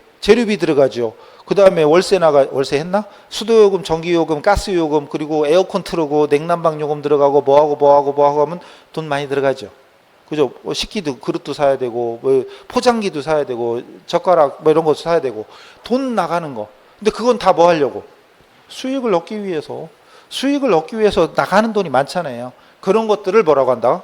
들어가죠. 그 다음에 월세 월세 했나? 수도요금, 전기요금, 가스요금, 그리고 에어컨 틀고 냉난방 요금 들어가고 뭐하고 하면 돈 많이 들어가죠. 그죠? 식기도, 그릇도 사야 되고, 뭐 포장기도 사야 되고, 젓가락, 뭐 이런 것도 사야 되고, 돈 나가는 거. 근데 그건 다 뭐 하려고? 수익을 얻기 위해서 나가는 돈이 많잖아요. 그런 것들을 뭐라고 한다?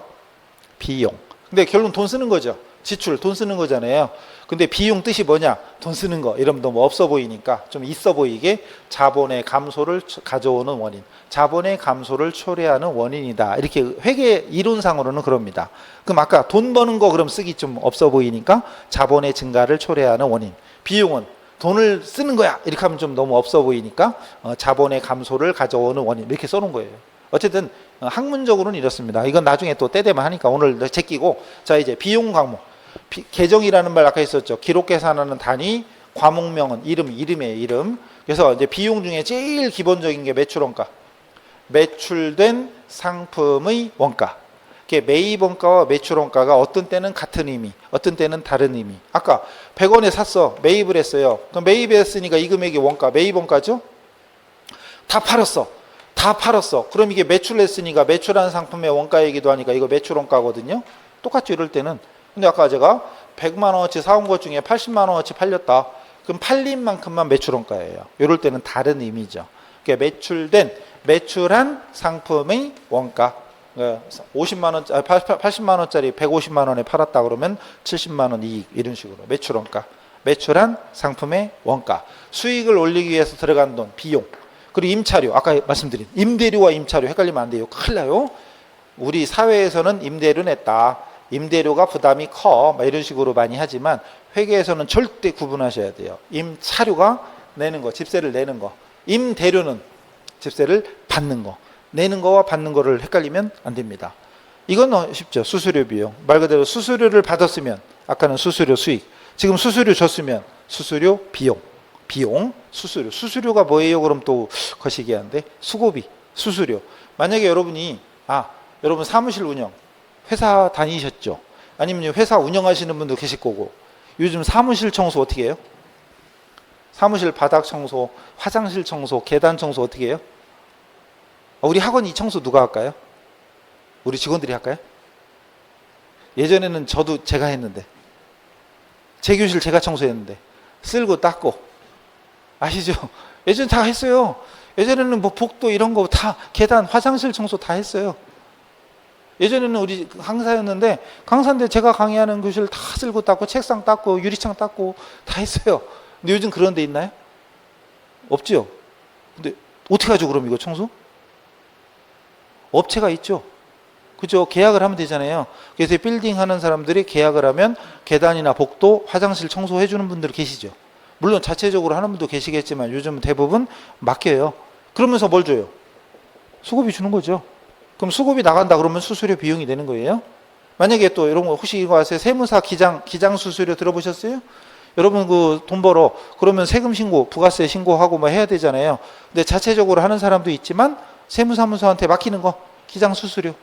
비용. 근데 결론 돈 쓰는 거죠. 지출, 돈 쓰는 거잖아요. 근데 비용 뜻이 뭐냐? 돈 쓰는 거. 이러면 너무 없어 보이니까 좀 있어 보이게 자본의 감소를 가져오는 원인. 자본의 감소를 초래하는 원인이다. 이렇게 회계 이론상으로는 그럽니다. 그럼 아까 돈 버는 거 그럼 쓰기 좀 없어 보이니까 자본의 증가를 초래하는 원인. 비용은 돈을 쓰는 거야. 이렇게 하면 좀 너무 없어 보이니까 자본의 감소를 가져오는 원인. 이렇게 써놓은 거예요. 어쨌든 학문적으로는 이렇습니다. 이건 나중에 또 때 되면 하니까 오늘 제끼고 자 이제 비용 과목. 계정이라는 말 아까 있었죠. 기록 계산하는 단위, 과목명은 이름이에요. 이름. 그래서 이제 비용 중에 제일 기본적인 게 매출원가. 매출된 상품의 원가. 매입원가와 매출원가가 어떤 때는 같은 의미, 어떤 때는 다른 의미. 아까 100원에 샀어. 매입을 했어요. 그럼 매입했으니까 이 금액이 원가, 매입원가죠? 다 팔았어. 그럼 이게 매출했으니까 매출한 상품의 원가이기도 하니까 이거 매출원가거든요. 똑같죠. 이럴 때는. 근데 아까 제가 100만 원어치 사온 것 중에 80만 원어치 팔렸다. 그럼 팔린 만큼만 매출원가예요. 이럴 때는 다른 의미죠. 그러니까 매출한 상품의 원가. 50만 원, 80만 원짜리 150만 원에 팔았다 그러면 70만 원 이익 이런 식으로 매출원가. 매출한 상품의 원가. 수익을 올리기 위해서 들어간 돈, 비용. 그리고 임차료. 아까 말씀드린 임대료와 임차료 헷갈리면 안 돼요. 큰일 나요. 우리 사회에서는 임대료 냈다. 임대료가 부담이 커. 이런 식으로 많이 하지만 회계에서는 절대 구분하셔야 돼요. 임차료가 내는 거, 집세를 내는 거. 임대료는 집세를 받는 거. 내는 거와 받는 거를 헷갈리면 안 됩니다. 이건 쉽죠. 수수료 비용. 말 그대로 수수료를 받았으면 아까는 수수료 수익. 지금 수수료 줬으면 수수료 비용. 수수료가 뭐예요? 그럼 또 거시기한데 수고비, 수수료. 만약에 여러분이 여러분 사무실 운영 회사 다니셨죠? 아니면 회사 운영하시는 분도 계실 거고 요즘 사무실 청소 어떻게 해요? 사무실 바닥 청소, 화장실 청소, 계단 청소 어떻게 해요? 우리 학원 이 청소 누가 할까요? 우리 직원들이 할까요? 예전에는 제가 했는데 제 교실 제가 청소했는데 쓸고 닦고 아시죠? 예전에 다 했어요. 예전에는 뭐 복도 이런 거 다 계단 화장실 청소 다 했어요. 예전에는 우리 강사였는데 강사인데 제가 강의하는 교실 다 쓸고 닦고 책상 닦고 유리창 닦고 다 했어요. 근데 요즘 그런 데 있나요? 없죠. 근데 어떻게 하죠 그럼 이거 청소? 업체가 있죠. 그죠? 계약을 하면 되잖아요. 그래서 빌딩 하는 사람들이 계약을 하면 계단이나 복도, 화장실 청소해 주는 분들 계시죠. 물론 자체적으로 하는 분도 계시겠지만 요즘은 대부분 맡겨요. 그러면서 뭘 줘요? 수급이 주는 거죠. 그럼 수급이 나간다 그러면 수수료 비용이 되는 거예요. 만약에 또 이런 거 혹시 이거 아세요? 세무사 기장 수수료 들어보셨어요? 여러분 그 돈 벌어 그러면 세금 신고, 부가세 신고하고 뭐 해야 되잖아요. 근데 자체적으로 하는 사람도 있지만 세무사무소한테 맡기는 거 기장 수수료.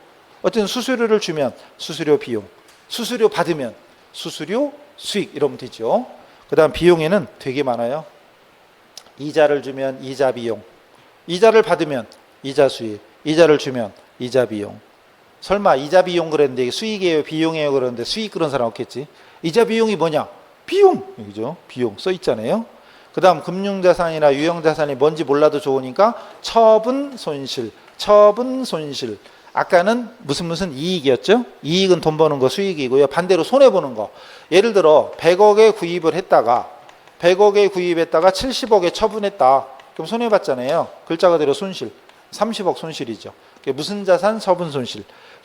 어쨌든 수수료를 주면 수수료 비용, 수수료 받으면 수수료 수익 이러면 되죠. 그다음 비용에는 되게 많아요. 이자를 주면 이자 비용, 이자를 받으면 이자 수익, 이자를 주면 이자 비용. 설마 이자 비용 그랬는데 이게 수익이에요 비용이에요 그러는데 수익 그런 사람 없겠지. 이자 비용이 뭐냐? 비용, 그죠? 비용 써 있잖아요. 그 다음 금융자산이나 유형자산이 뭔지 몰라도 좋으니까 처분 손실, 처분 손실. 아까는 무슨 이익이었죠? 이익은 돈 버는 거 수익이고요. 반대로 손해보는 거. 예를 들어 100억에 구입을 했다가 100억에 구입했다가 70억에 처분했다. 그럼 손해봤잖아요. 글자 그대로 손실. 30억 손실이죠. 무슨 자산, 처분 손실.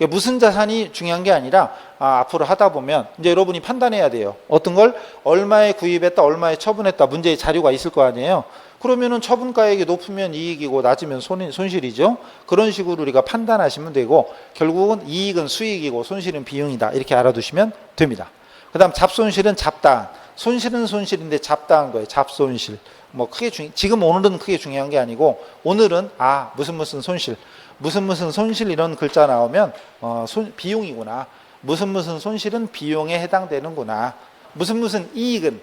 무슨 자산이 중요한 게 아니라 앞으로 하다 보면 이제 여러분이 판단해야 돼요. 어떤 걸 얼마에 구입했다, 얼마에 처분했다 문제의 자료가 있을 거 아니에요. 그러면은 처분가액이 높으면 이익이고 낮으면 손실이죠. 그런 식으로 우리가 판단하시면 되고 결국은 이익은 수익이고 손실은 비용이다 이렇게 알아두시면 됩니다. 그 다음 잡손실은 잡다한. 손실은 손실인데 잡다한 거예요. 잡손실. 뭐 크게 지금 오늘은 크게 중요한 게 아니고 오늘은 무슨 손실, 무슨 손실 이런 글자 나오면 비용이구나. 무슨 손실은 비용에 해당되는구나. 무슨 이익은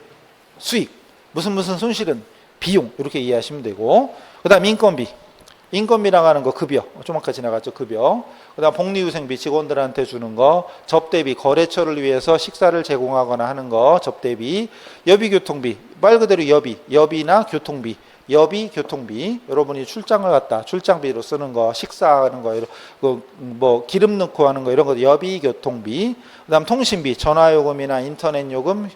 수익, 무슨 손실은 비용 이렇게 이해하시면 되고 그다음 인건비. 인건비라고 하는 거 급여 좀 아까 지나갔죠. 급여. 그다음 복리후생비 직원들한테 주는 거, 접대비 거래처를 위해서 식사를 제공하거나 하는 거 접대비, 여비교통비 말 그대로 여비나 교통비, 여비 교통비 여러분이 출장을 갔다 출장비로 쓰는 거, 식사하는 거, 뭐 기름 넣고 하는 거 이런 거 여비 교통비. 그다음 통신비 전화요금이나 인터넷 요금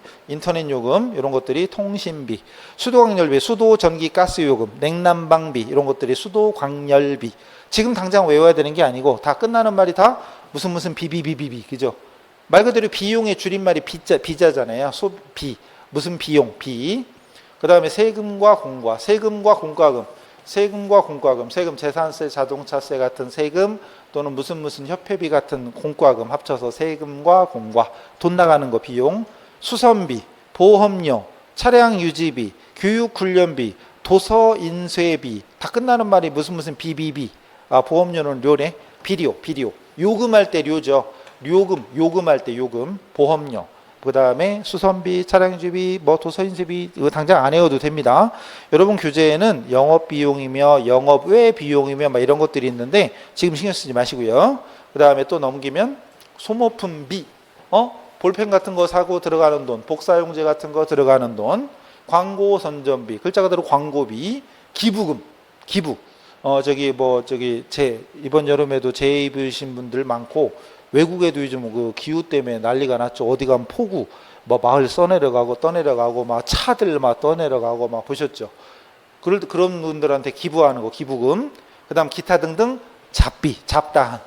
이런 것들이 통신비. 수도광열비 수도 전기 가스 요금, 냉난방비 이런 것들이 수도광열비. 지금 당장 외워야 되는 게 아니고 다 끝나는 말이 다 무슨 비비비비비 그죠? 말 그대로 비용의 줄임말이 비자잖아요. 소비 무슨 비용 비. 그 다음에 세금과 공과, 세금 재산세, 자동차세 같은 세금 또는 무슨 협회비 같은 공과금 합쳐서 세금과 공과, 돈 나가는 거 비용, 수선비, 보험료, 차량 유지비, 교육훈련비, 도서인쇄비 다 끝나는 말이 무슨 비비비. 보험료는 료네, 비료, 요금할 때 료죠. 요금할 때 요금, 보험료. 그 다음에 수선비, 차량주비, 뭐 도서인쇄비 이거 당장 안 외워도 됩니다. 여러분 교재에는 영업비용이며 영업외 비용이며 막 이런 것들이 있는데 지금 신경 쓰지 마시고요. 그 다음에 또 넘기면 소모품비, 볼펜 같은 거 사고 들어가는 돈, 복사용제 같은 거 들어가는 돈, 광고 선전비, 글자 그대로 광고비, 기부금, 기부. 이번 여름에도 재해 입으신 분들 많고 외국에도 요즘 그 기후 때문에 난리가 났죠. 어디 가면 폭우, 뭐 마을 떠내려가고 막 차들 막 떠내려가고 막 보셨죠. 그런 분들한테 기부하는 거, 기부금. 그다음 기타 등등 잡다한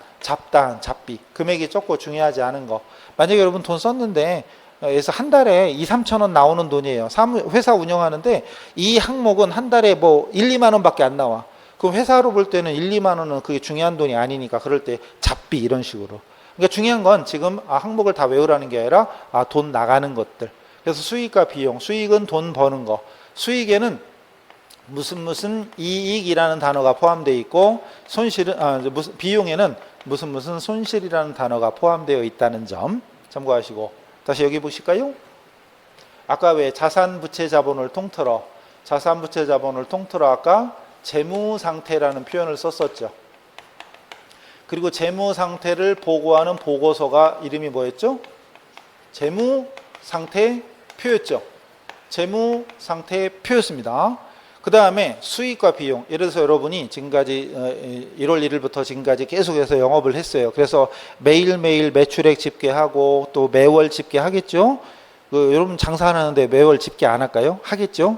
잡비. 금액이 적고 중요하지 않은 거. 만약에 여러분 돈 썼는데 그래서 한 달에 2-3천 원 나오는 돈이에요. 회사 운영하는데 이 항목은 한 달에 뭐 1-2만 원밖에 안 나와. 그럼 회사로 볼 때는 1-2만 원은 그게 중요한 돈이 아니니까 그럴 때 잡비 이런 식으로. 그러니까 중요한 건 지금 항목을 다 외우라는 게 아니라 돈 나가는 것들. 그래서 수익과 비용, 수익은 돈 버는 거. 수익에는 무슨 이익이라는 단어가 포함되어 있고 손실은 비용에는 무슨 손실이라는 단어가 포함되어 있다는 점 참고하시고 다시 여기 보실까요? 아까 왜 자산부채 자본을 통틀어 아까 재무상태라는 표현을 썼었죠. 그리고 재무상태를 보고하는 보고서가 이름이 뭐였죠? 재무상태표였죠. 재무상태표였습니다. 그 다음에 수익과 비용. 예를 들어서 여러분이 지금까지 1월 1일부터 지금까지 계속해서 영업을 했어요. 그래서 매일매일 매출액 집계하고 또 매월 집계하겠죠. 여러분 장사하는데 매월 집계 안 할까요? 하겠죠.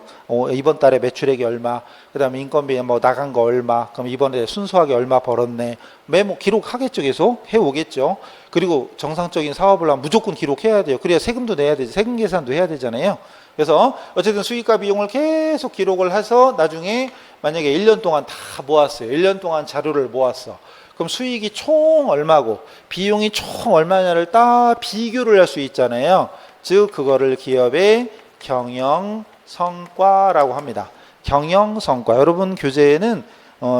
이번 달에 매출액이 얼마, 그 다음에 인건비 뭐 나간 거 얼마, 그럼 이번에 순수하게 얼마 벌었네. 메모 기록하겠죠. 계속 해오겠죠. 그리고 정상적인 사업을 하면 무조건 기록해야 돼요. 그래야 세금도 내야 되죠. 세금 계산도 해야 되잖아요. 그래서 어쨌든 수익과 비용을 계속 기록을 해서 나중에 만약에 1년 동안 다 모았어요. 1년 동안 자료를 모았어. 그럼 수익이 총 얼마고 비용이 총 얼마냐를 딱 비교를 할 수 있잖아요. 즉 그거를 기업의 경영성과라고 합니다. 경영성과. 여러분 교재에는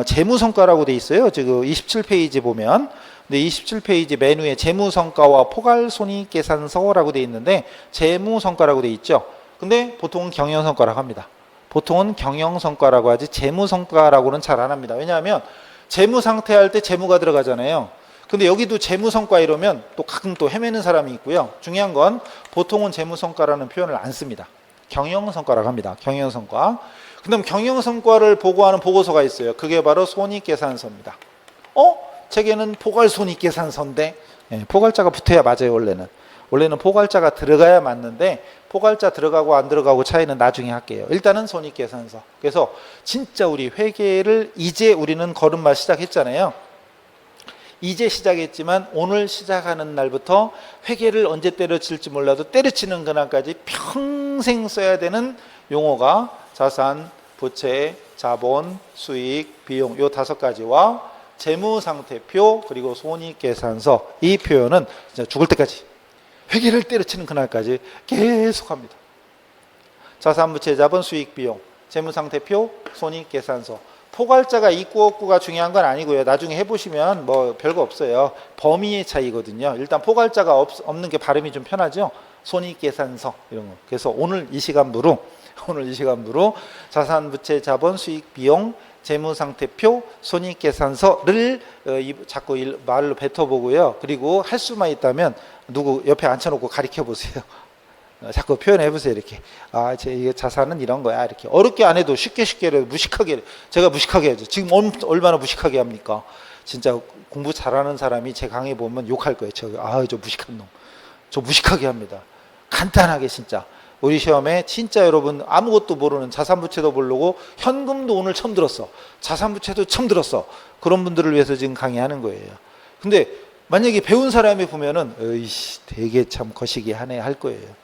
재무성과라고 돼 있어요. 지금 27페이지 보면. 근데 27페이지 메뉴에 재무성과와 포괄손익계산서라고 돼 있는데 재무성과라고 돼 있죠. 근데 보통은 경영성과라고 합니다. 보통은 경영성과라고 하지 재무성과라고는 잘 안 합니다. 왜냐하면 재무상태 할 때 재무가 들어가잖아요. 근데 여기도 재무성과 이러면 또 가끔 또 헤매는 사람이 있고요. 중요한 건 보통은 재무성과라는 표현을 안 씁니다. 경영성과라고 합니다. 경영성과. 그다음 경영성과를 보고하는 보고서가 있어요. 그게 바로 손익계산서입니다. 책에는 포괄손익계산서인데 포괄자가 붙어야 맞아요. 원래는 포괄자가 들어가야 맞는데 포괄자 들어가고 안 들어가고 차이는 나중에 할게요. 일단은 손익계산서. 그래서 진짜 우리 회계를 이제 우리는 걸음마 시작했잖아요. 이제 시작했지만 오늘 시작하는 날부터 회계를 언제 때려칠지 몰라도 때려치는 그날까지 평생 써야 되는 용어가 자산, 부채, 자본, 수익, 비용 요 5가지와 재무상태표 그리고 손익계산서 이 표현은 진짜 죽을 때까지 회계를 때려치는 그날까지 계속합니다. 자산, 부채, 자본, 수익, 비용, 재무상태표, 손익계산서. 포괄자가 있고 없고가 중요한 건 아니고요. 나중에 해보시면 뭐 별거 없어요. 범위의 차이거든요. 일단 포괄자가 없는 게 발음이 좀 편하죠. 손익계산서 이런 거. 그래서 오늘 이 시간부로 자산, 부채, 자본, 수익, 비용, 재무상태표, 손익계산서를 자꾸 말로 뱉어보고요. 그리고 할 수만 있다면 누구 옆에 앉혀놓고 가르쳐 보세요. 자꾸 표현해 보세요. 이렇게 이게 자산은 이런 거야. 이렇게 어렵게 안 해도 쉽게 무식하게 제가 무식하게 하죠. 지금 얼마나 무식하게 합니까? 진짜 공부 잘하는 사람이 제 강의 보면 욕할 거예요. 저 무식한 놈. 저 무식하게 합니다. 간단하게 진짜. 우리 시험에 진짜 여러분 아무것도 모르는 자산부채도 모르고 현금도 오늘 처음 들었어. 자산부채도 처음 들었어. 그런 분들을 위해서 지금 강의하는 거예요. 근데 만약에 배운 사람이 보면은 되게 참 거시기 하네 할 거예요.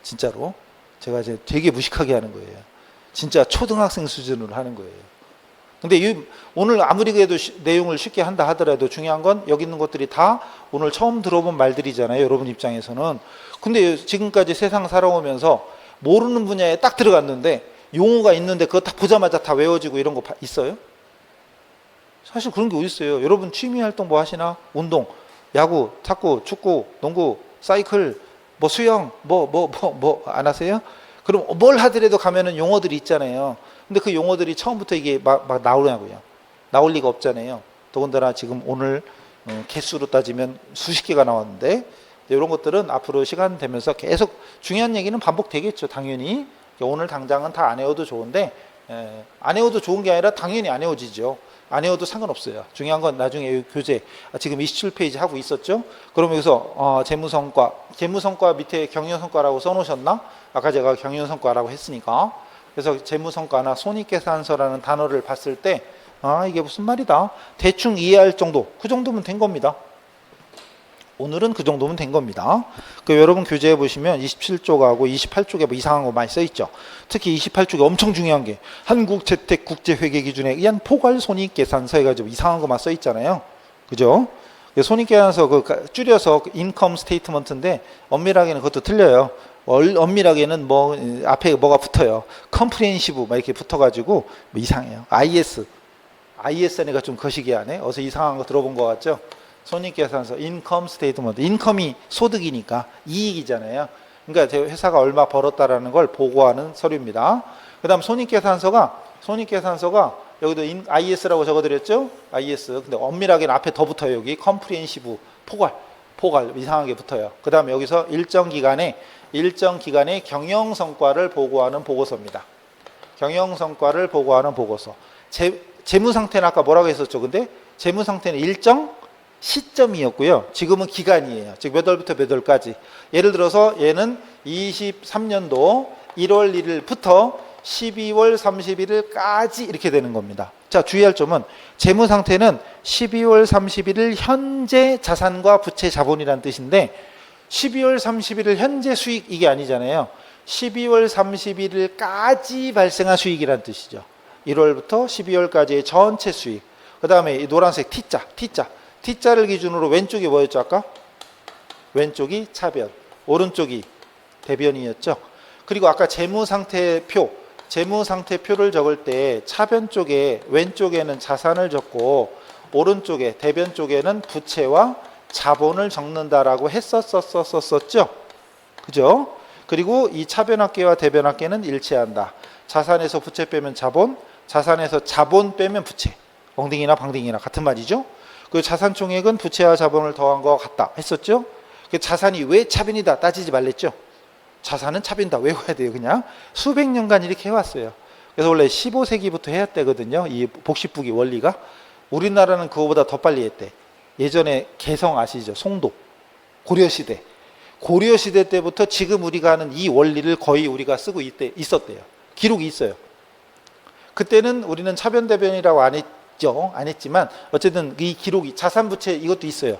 진짜로. 제가 되게 무식하게 하는 거예요. 진짜 초등학생 수준으로 하는 거예요. 근데 오늘 아무리 그래도 내용을 쉽게 한다 하더라도 중요한 건 여기 있는 것들이 다 오늘 처음 들어본 말들이잖아요. 여러분 입장에서는. 근데 지금까지 세상 살아오면서 모르는 분야에 딱 들어갔는데 용어가 있는데 그거 딱 보자마자 다 외워지고 이런 거 있어요? 사실 그런 게 어디 있어요. 여러분 취미 활동 뭐 하시나? 운동, 야구, 탁구, 축구, 농구, 사이클, 뭐 수영, 뭐 안 하세요? 그럼 뭘 하더라도 가면은 용어들이 있잖아요. 근데 그 용어들이 처음부터 이게 막 나오냐고요. 나올 리가 없잖아요. 더군다나 지금 오늘 개수로 따지면 수십 개가 나왔는데 이런 것들은 앞으로 시간 되면서 계속 중요한 얘기는 반복되겠죠. 당연히. 오늘 당장은 다 안 외워도 좋은데 안 외워도 좋은 게 아니라 당연히 안 외워지죠. 안 외워도 상관없어요. 중요한 건 나중에 교재 지금 27페이지 하고 있었죠. 그럼 여기서 재무성과 밑에 경영성과라고 써놓으셨나? 아까 제가 경영성과라고 했으니까. 그래서 재무성과나 손익계산서라는 단어를 봤을 때 이게 무슨 말이다. 대충 이해할 정도. 그 정도면 된 겁니다. 오늘은 그 정도면 된 겁니다. 여러분 교재에 보시면 27쪽하고 28쪽에 뭐 이상한 거 많이 써 있죠. 특히 28쪽에 엄청 중요한 게 한국재택국제회계 기준에 의한 포괄손익계산서 해가지고 이상한 거만 써 있잖아요. 그죠? 손익계산서 줄여서 인컴 스테이트먼트인데 엄밀하게는 그것도 틀려요. 엄밀하게는 뭐 앞에 뭐가 붙어요. 컴프리헨시브 막 이렇게 붙어가지고 뭐 이상해요. ISN이가 좀 거시기하네. 어서 이상한 거 들어본 것 같죠? 손익계산서, 인컴 스테이트먼트. 인컴이 소득이니까 이익이잖아요. 그러니까 제 회사가 얼마 벌었다라는 걸 보고하는 서류입니다. 그 다음 손익계산서가 여기도 IS라고 적어드렸죠? IS. 근데 엄밀하게는 앞에 더 붙어요. 여기 컴프리헨시브, 포괄 이상하게 붙어요. 그 다음에 여기서 일정 기간에 경영성과를 보고하는 보고서입니다. 경영성과를 보고하는 보고서. 재무상태는 아까 뭐라고 했었죠? 근데 재무상태는 일정 시점이었고요. 지금은 기간이에요. 즉 몇 월부터 몇 월까지. 예를 들어서 얘는 23년도 1월 1일부터 12월 31일까지 이렇게 되는 겁니다. 자, 주의할 점은 재무상태는 12월 31일 현재 자산과 부채 자본이라는 뜻인데 12월 31일 현재 수익 이게 아니잖아요. 12월 31일까지 발생한 수익이란 뜻이죠. 1월부터 12월까지의 전체 수익. 그 다음에 이 노란색 T자를 기준으로 왼쪽이 뭐였죠 아까? 왼쪽이 차변, 오른쪽이 대변이었죠. 그리고 아까 재무상태표를 적을 때 차변 쪽에 왼쪽에는 자산을 적고 오른쪽에 대변 쪽에는 부채와 자본을 적는다라고 했었죠. 그죠? 그리고 이 차변합계와 대변합계는 일치한다. 자산에서 부채 빼면 자본, 자산에서 자본 빼면 부채. 엉덩이나 방댕이나 같은 말이죠. 그 자산 총액은 부채와 자본을 더한 것 같다 했었죠. 자산이 왜 차변이다 따지지 말랬죠. 자산은 차변이다 외워야 돼요. 그냥 수백 년간 이렇게 해왔어요. 그래서 원래 15세기부터 해야 되거든요. 이 복식부기 원리가. 우리나라는 그거보다 더 빨리 했대. 예전에 개성 아시죠? 송도 고려시대 때부터 지금 우리가 하는 이 원리를 거의 우리가 쓰고 있었대요. 기록이 있어요. 그때는 우리는 차변대변이라고 안 했지만 어쨌든 이 기록이 자산부채 이것도 있어요.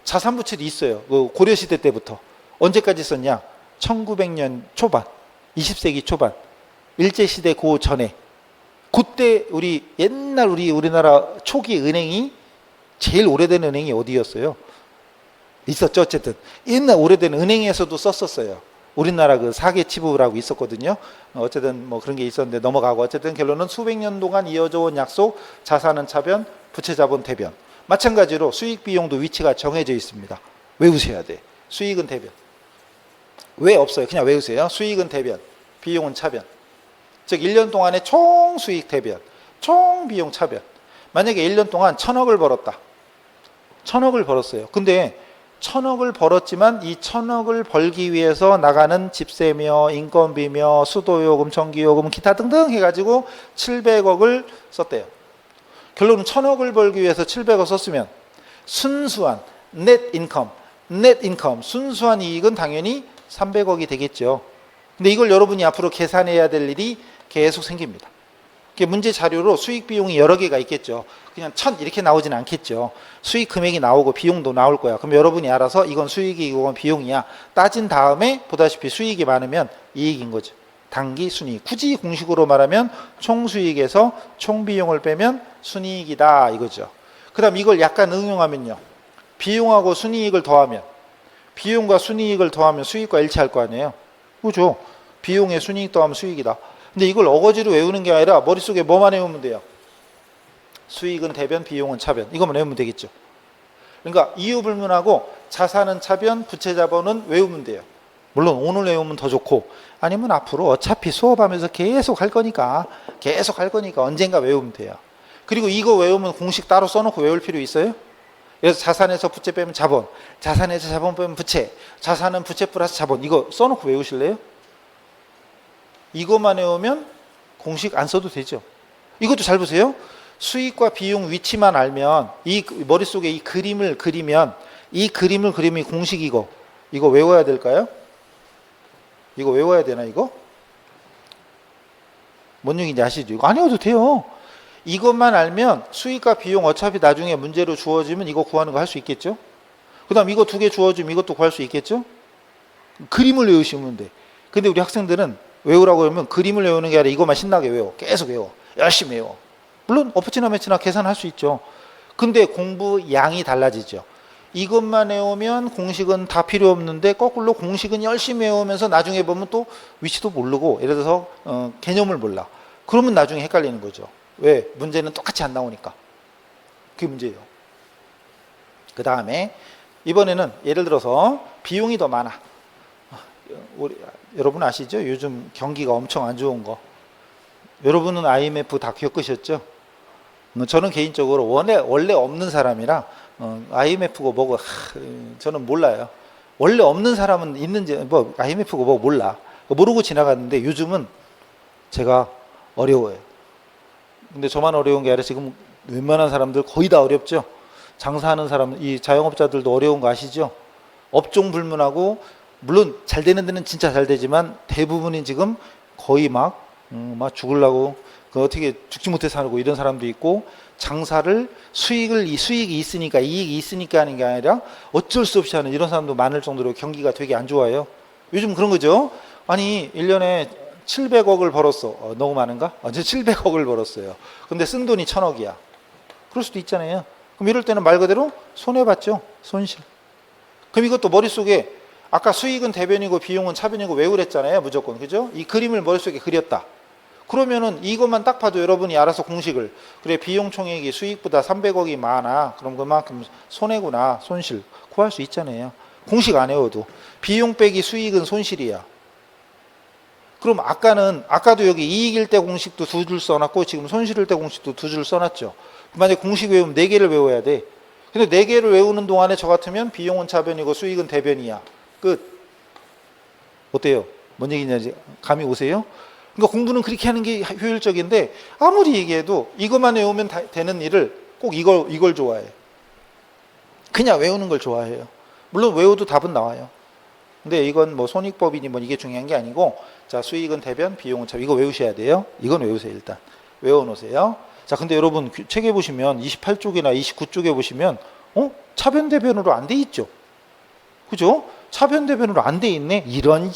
자산부채도 있어요. 그 고려시대 때부터. 언제까지 썼냐? 1900년 초반, 20세기 초반, 일제시대 그 전에. 그때 옛날 우리나라 초기 은행이 제일 오래된 은행이 어디였어요? 있었죠. 어쨌든 옛날 오래된 은행에서도 썼었어요. 우리나라 그 사계치부라고 있었거든요. 어쨌든 뭐 그런 게 있었는데 넘어가고 어쨌든 결론은 수백 년 동안 이어져 온 약속, 자산은 차변, 부채 자본 대변. 마찬가지로 수익 비용도 위치가 정해져 있습니다. 외우셔야 돼. 수익은 대변. 왜 없어요? 그냥 외우세요. 수익은 대변, 비용은 차변. 즉 1년 동안의 총 수익 대변, 총 비용 차변. 만약에 1년 동안 1000억을 벌었다. 1000억을 벌었어요. 근데 1000억을 벌었지만 이 1000억을 벌기 위해서 나가는 집세며 인건비며 수도요금, 전기요금, 기타 등등 해가지고 700억을 썼대요. 결론은 1000억을 벌기 위해서 700억 썼으면 순수한 넷 인컴, 순수한 이익은 당연히 300억이 되겠죠. 근데 이걸 여러분이 앞으로 계산해야 될 일이 계속 생깁니다. 문제 자료로 수익 비용이 여러 개가 있겠죠. 그냥 1000 이렇게 나오진 않겠죠. 수익 금액이 나오고 비용도 나올 거야. 그럼 여러분이 알아서 이건 수익이 이건 비용이야 따진 다음에 보다시피 수익이 많으면 이익인 거죠. 단기 순이익. 굳이 공식으로 말하면 총수익에서 총비용을 빼면 순이익이다 이거죠. 그 다음 이걸 약간 응용하면요. 비용하고 순이익을 더하면 비용과 순이익을 더하면 수익과 일치할 거 아니에요. 그죠? 비용에 순이익 더하면 수익이다. 근데 이걸 어거지로 외우는 게 아니라 머릿속에 뭐만 외우면 돼요? 수익은 대변, 비용은 차변. 이것만 외우면 되겠죠. 그러니까 이유불문하고 자산은 차변, 부채 자본은 외우면 돼요. 물론 오늘 외우면 더 좋고 아니면 앞으로 어차피 수업하면서 계속 할 거니까 언젠가 외우면 돼요. 그리고 이거 외우면 공식 따로 써놓고 외울 필요 있어요? 그래서 자산에서 부채 빼면 자본, 자산에서 자본 빼면 부채, 자산은 부채 플러스 자본 이거 써놓고 외우실래요? 이것만 외우면 공식 안 써도 되죠. 이것도 잘 보세요. 수익과 비용 위치만 알면 이 머릿속에 이 그림을 그리면 이 그림을 그리면 공식 이거 외워야 될까요? 이거 외워야 되나 이거? 뭔 얘기인지 아시죠? 이거 안 외워도 돼요. 이것만 알면 수익과 비용 어차피 나중에 문제로 주어지면 이거 구하는 거 할 수 있겠죠? 그 다음 이거 2개 주어지면 이것도 구할 수 있겠죠? 그림을 외우시면 돼. 근데 우리 학생들은 외우라고 하면 그림을 외우는 게 아니라 이것만 신나게 외워. 계속 외워. 열심히 외워. 물론 어프치나 매치나 계산할 수 있죠. 근데 공부 양이 달라지죠. 이것만 외우면 공식은 다 필요 없는데 거꾸로 공식은 열심히 외우면서 나중에 보면 또 위치도 모르고 예를 들어서 개념을 몰라. 그러면 나중에 헷갈리는 거죠. 왜? 문제는 똑같이 안 나오니까. 그게 문제예요. 그 다음에 이번에는 예를 들어서 비용이 더 많아. 여러분 아시죠? 요즘 경기가 엄청 안 좋은 거. 여러분은 IMF 다 겪으셨죠? 저는 개인적으로 원래 없는 사람이라 IMF고 뭐고 저는 몰라요. 원래 없는 사람은 있는지 뭐 IMF고 뭐 몰라. 모르고 지나갔는데 요즘은 제가 어려워요. 근데 저만 어려운 게 아니라 지금 웬만한 사람들 거의 다 어렵죠. 장사하는 사람, 이 자영업자들도 어려운 거 아시죠? 업종 불문하고 물론 잘 되는 데는 진짜 잘 되지만 대부분이 지금 거의 막 죽으려고 어떻게 죽지 못해 살고 이런 사람도 있고 장사를 수익이 있으니까 이익이 있으니까 하는 게 아니라 어쩔 수 없이 하는 이런 사람도 많을 정도로 경기가 되게 안 좋아요. 요즘 그런 거죠. 아니 1년에 700억을 벌었어. 너무 많은가? 이제 700억을 벌었어요. 근데 쓴 돈이 1000억이야. 그럴 수도 있잖아요. 그럼 이럴 때는 말 그대로 손해봤죠. 손실. 그럼 이것도 머릿속에 아까 수익은 대변이고 비용은 차변이고 외우랬잖아요. 무조건. 그죠? 이 그림을 머릿속에 그렸다. 그러면은 이것만 딱 봐도 여러분이 알아서 공식을, 그래 비용 총액이 수익보다 300억이 많아. 그럼 그만큼 손해구나. 손실. 구할 수 있잖아요. 공식 안 외워도. 비용 빼기 수익은 손실이야. 그럼 아까도 여기 이익일 때 공식도 2줄 써놨고 지금 손실일 때 공식도 2줄 써놨죠. 만약에 공식 외우면 4개를 외워야 돼. 근데 4개를 외우는 동안에 저 같으면 비용은 차변이고 수익은 대변이야. 끝. 어때요? 뭔 얘기냐지 감이 오세요? 그러니까 공부는 그렇게 하는 게 효율적인데 아무리 얘기해도 이것만 외우면 되는 일을 꼭 이걸 좋아해. 그냥 외우는 걸 좋아해요. 물론 외워도 답은 나와요. 근데 이건 뭐 손익법이니 뭐 이게 중요한 게 아니고, 자 수익은 대변, 비용은 차변, 이거 외우셔야 돼요. 이건 외우세요. 일단 외워놓으세요. 자 근데 여러분 책에 보시면 28쪽이나 29쪽에 보시면 차변 대변으로 안 돼 있죠. 그죠? 차변 대변으로 안 돼 있네. 이런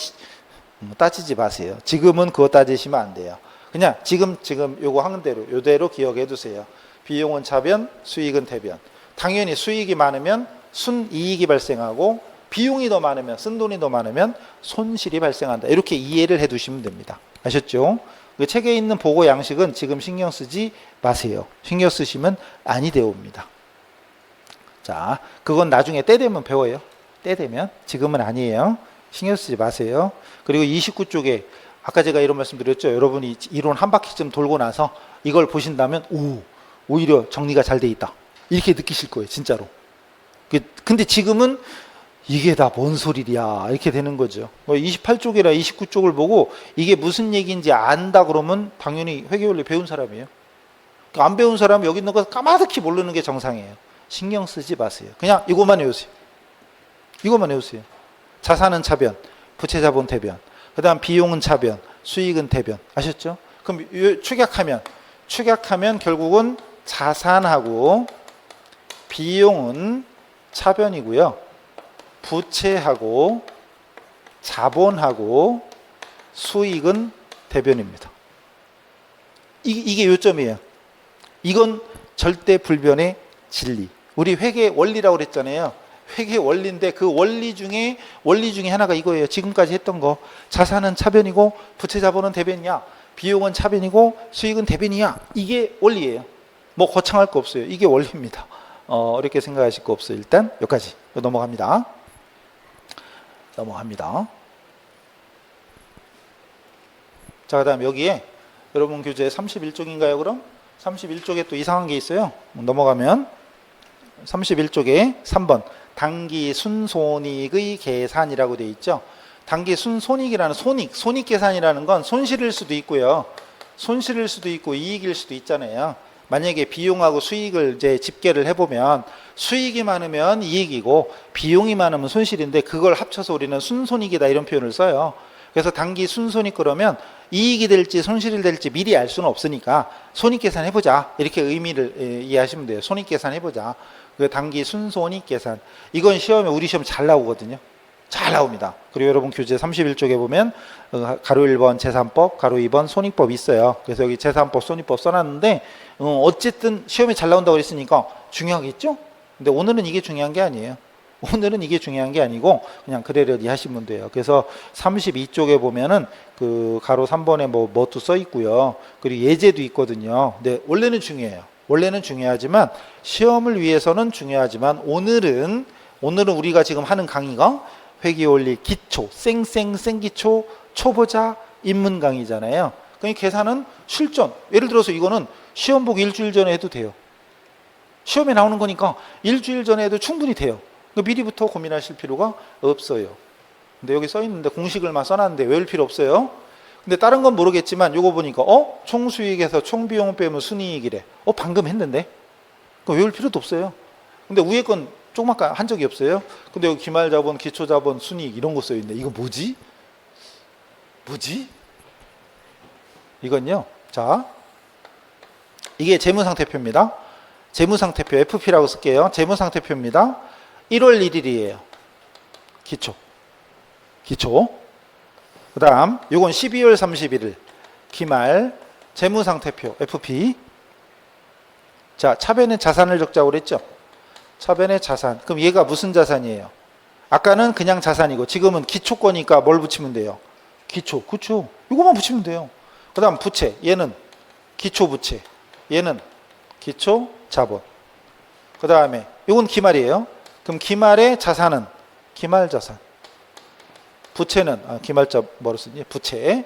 따지지 마세요. 지금은 그거 따지시면 안 돼요. 그냥 지금 요거 하는 대로 요대로 기억해 두세요. 비용은 차변, 수익은 대변. 당연히 수익이 많으면 순이익이 발생하고 비용이 더 많으면, 쓴 돈이 더 많으면 손실이 발생한다. 이렇게 이해를 해 두시면 됩니다. 아셨죠? 그 책에 있는 보고 양식은 지금 신경 쓰지 마세요. 신경 쓰시면 아니 되옵니다. 자, 그건 나중에 때 되면 배워요. 때 되면. 지금은 아니에요. 신경 쓰지 마세요. 그리고 29쪽에 아까 제가 이런 말씀 드렸죠. 여러분이 이론 한 바퀴쯤 돌고 나서 이걸 보신다면 오히려 정리가 잘 돼 있다. 이렇게 느끼실 거예요. 진짜로. 근데 지금은 이게 다 뭔 소리야 이렇게 되는 거죠. 28쪽이나 29쪽을 보고 이게 무슨 얘기인지 안다 그러면 당연히 회계원리 배운 사람이에요. 안 배운 사람은 여기 있는 거 까마득히 모르는 게 정상이에요. 신경 쓰지 마세요. 그냥 이것만 외우세요. 이것만 외우세요. 자산은 차변, 부채자본 대변, 그 다음 비용은 차변, 수익은 대변. 아셨죠? 그럼 축약하면 결국은 자산하고 비용은 차변이고요. 부채하고 자본하고 수익은 대변입니다. 이게 요점이에요. 이건 절대 불변의 진리. 우리 회계 원리라고 그랬잖아요. 회계 원리인데 그 원리 중에 하나가 이거예요. 지금까지 했던 거. 자산은 차변이고 부채 자본은 대변이야. 비용은 차변이고 수익은 대변이야. 이게 원리예요. 뭐 거창할 거 없어요. 이게 원리입니다. 어렵게 생각하실 거 없어요. 일단 여기까지 넘어갑니다. 자, 그 다음 여기에 여러분 교재 31쪽인가요? 그럼 31쪽에 또 이상한 게 있어요. 넘어가면 31쪽에 3번 당기 순손익의 계산이라고 되어 있죠. 당기 순손익이라는 손익 계산이라는 건 손실일 수도 있고요. 손실일 수도 있고 이익일 수도 있잖아요. 만약에 비용하고 수익을 이제 집계를 해보면 수익이 많으면 이익이고 비용이 많으면 손실인데 그걸 합쳐서 우리는 순손익이다 이런 표현을 써요. 그래서 당기 순손익 그러면 이익이 될지 손실이 될지 미리 알 수는 없으니까 손익 계산 해보자 이렇게 의미를 이해하시면 돼요. 손익 계산 해보자. 그 당기 순손익 계산 이건 시험에 우리 시험 잘 나오거든요. 잘 나옵니다. 그리고 여러분 교재 31쪽에 보면 가로 1번 재산법, 가로 2번 손익법 있어요. 그래서 여기 재산법, 손익법 써놨는데 어쨌든 시험에 잘 나온다고 그랬으니까 중요하겠죠? 근데 오늘은 이게 중요한 게 아니에요. 오늘은 이게 중요한 게 아니고 그냥 그래려니 하시면 돼요. 그래서 32쪽에 보면은 그 가로 3번에 뭐도 써 있고요. 그리고 예제도 있거든요. 근데 원래는 중요해요. 원래는 중요하지만 시험을 위해서는 중요하지만 오늘은 우리가 지금 하는 강의가 회계원리 기초, 생기초, 초보자 입문 강의잖아요. 그러니까 계산은 실전. 예를 들어서 이거는 시험 보기 일주일 전에 해도 돼요. 시험에 나오는 거니까 일주일 전에 해도 충분히 돼요. 미리부터 고민하실 필요가 없어요. 근데 여기 써 있는데 공식을만 써놨는데 외울 필요 없어요. 근데 다른 건 모르겠지만 이거 보니까 총수익에서 총비용 빼면 순이익이래. 방금 했는데? 그럼 외울 필요도 없어요. 근데 위에 건 조금만 한 적이 없어요. 근데 여기 기말자본, 기초자본, 순이익 이런 거 써있네. 이거 뭐지? 이건요. 자, 이게 재무상태표입니다. 재무상태표 FP라고 쓸게요. 재무상태표입니다. 1월 1일이에요. 기초. 그 다음 요건 12월 31일 기말 재무상태표 FP. 자, 차변에 자산을 적자고 그랬죠. 차변에 자산. 그럼 얘가 무슨 자산이에요? 아까는 그냥 자산이고 지금은 기초거니까 뭘 붙이면 돼요? 기초. 그쵸. 이거만 붙이면 돼요. 그 다음 부채. 얘는 기초 부채. 얘는 기초 자본. 그 다음에 이건 기말이에요. 그럼 기말의 자산은 기말 자산. 부채는 기말자 뭐로 쓰니? 부채.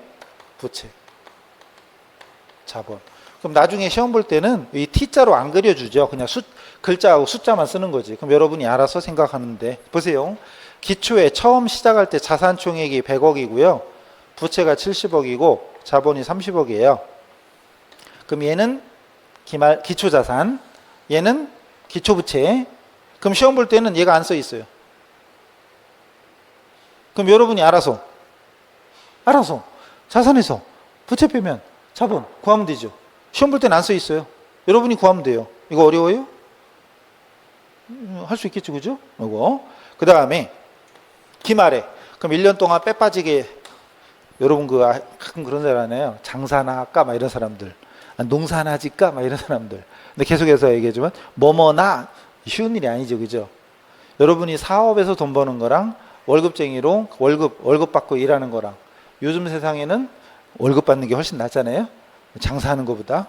자본. 그럼 나중에 시험 볼 때는 이 T자로 안 그려주죠. 그냥 글자하고 숫자만 쓰는 거지. 그럼 여러분이 알아서 생각하는데 보세요. 기초에 처음 시작할 때 자산 총액이 100억이고요. 부채가 70억이고 자본이 30억이에요. 그럼 얘는 기초자산, 얘는 기초부채. 그럼 시험 볼 때는 얘가 안 써 있어요. 그럼 여러분이 알아서 자산에서 부채 빼면 자본 구하면 되죠. 시험 볼 때는 안 써 있어요. 여러분이 구하면 돼요. 이거 어려워요? 할 수 있겠죠, 그죠? 이거. 그 다음에 기말에 그럼 1년 동안 빼 빠지게 여러분 가끔 그런 사람 하나요? 장사나 할까 막 이런 사람들, 농사나 짓까 막 이런 사람들. 근데 계속해서 얘기하지만 뭐뭐나 쉬운 일이 아니죠, 그죠? 여러분이 사업에서 돈 버는 거랑 월급쟁이로 월급 받고 일하는 거랑 요즘 세상에는 월급 받는 게 훨씬 낫잖아요. 장사하는 것보다.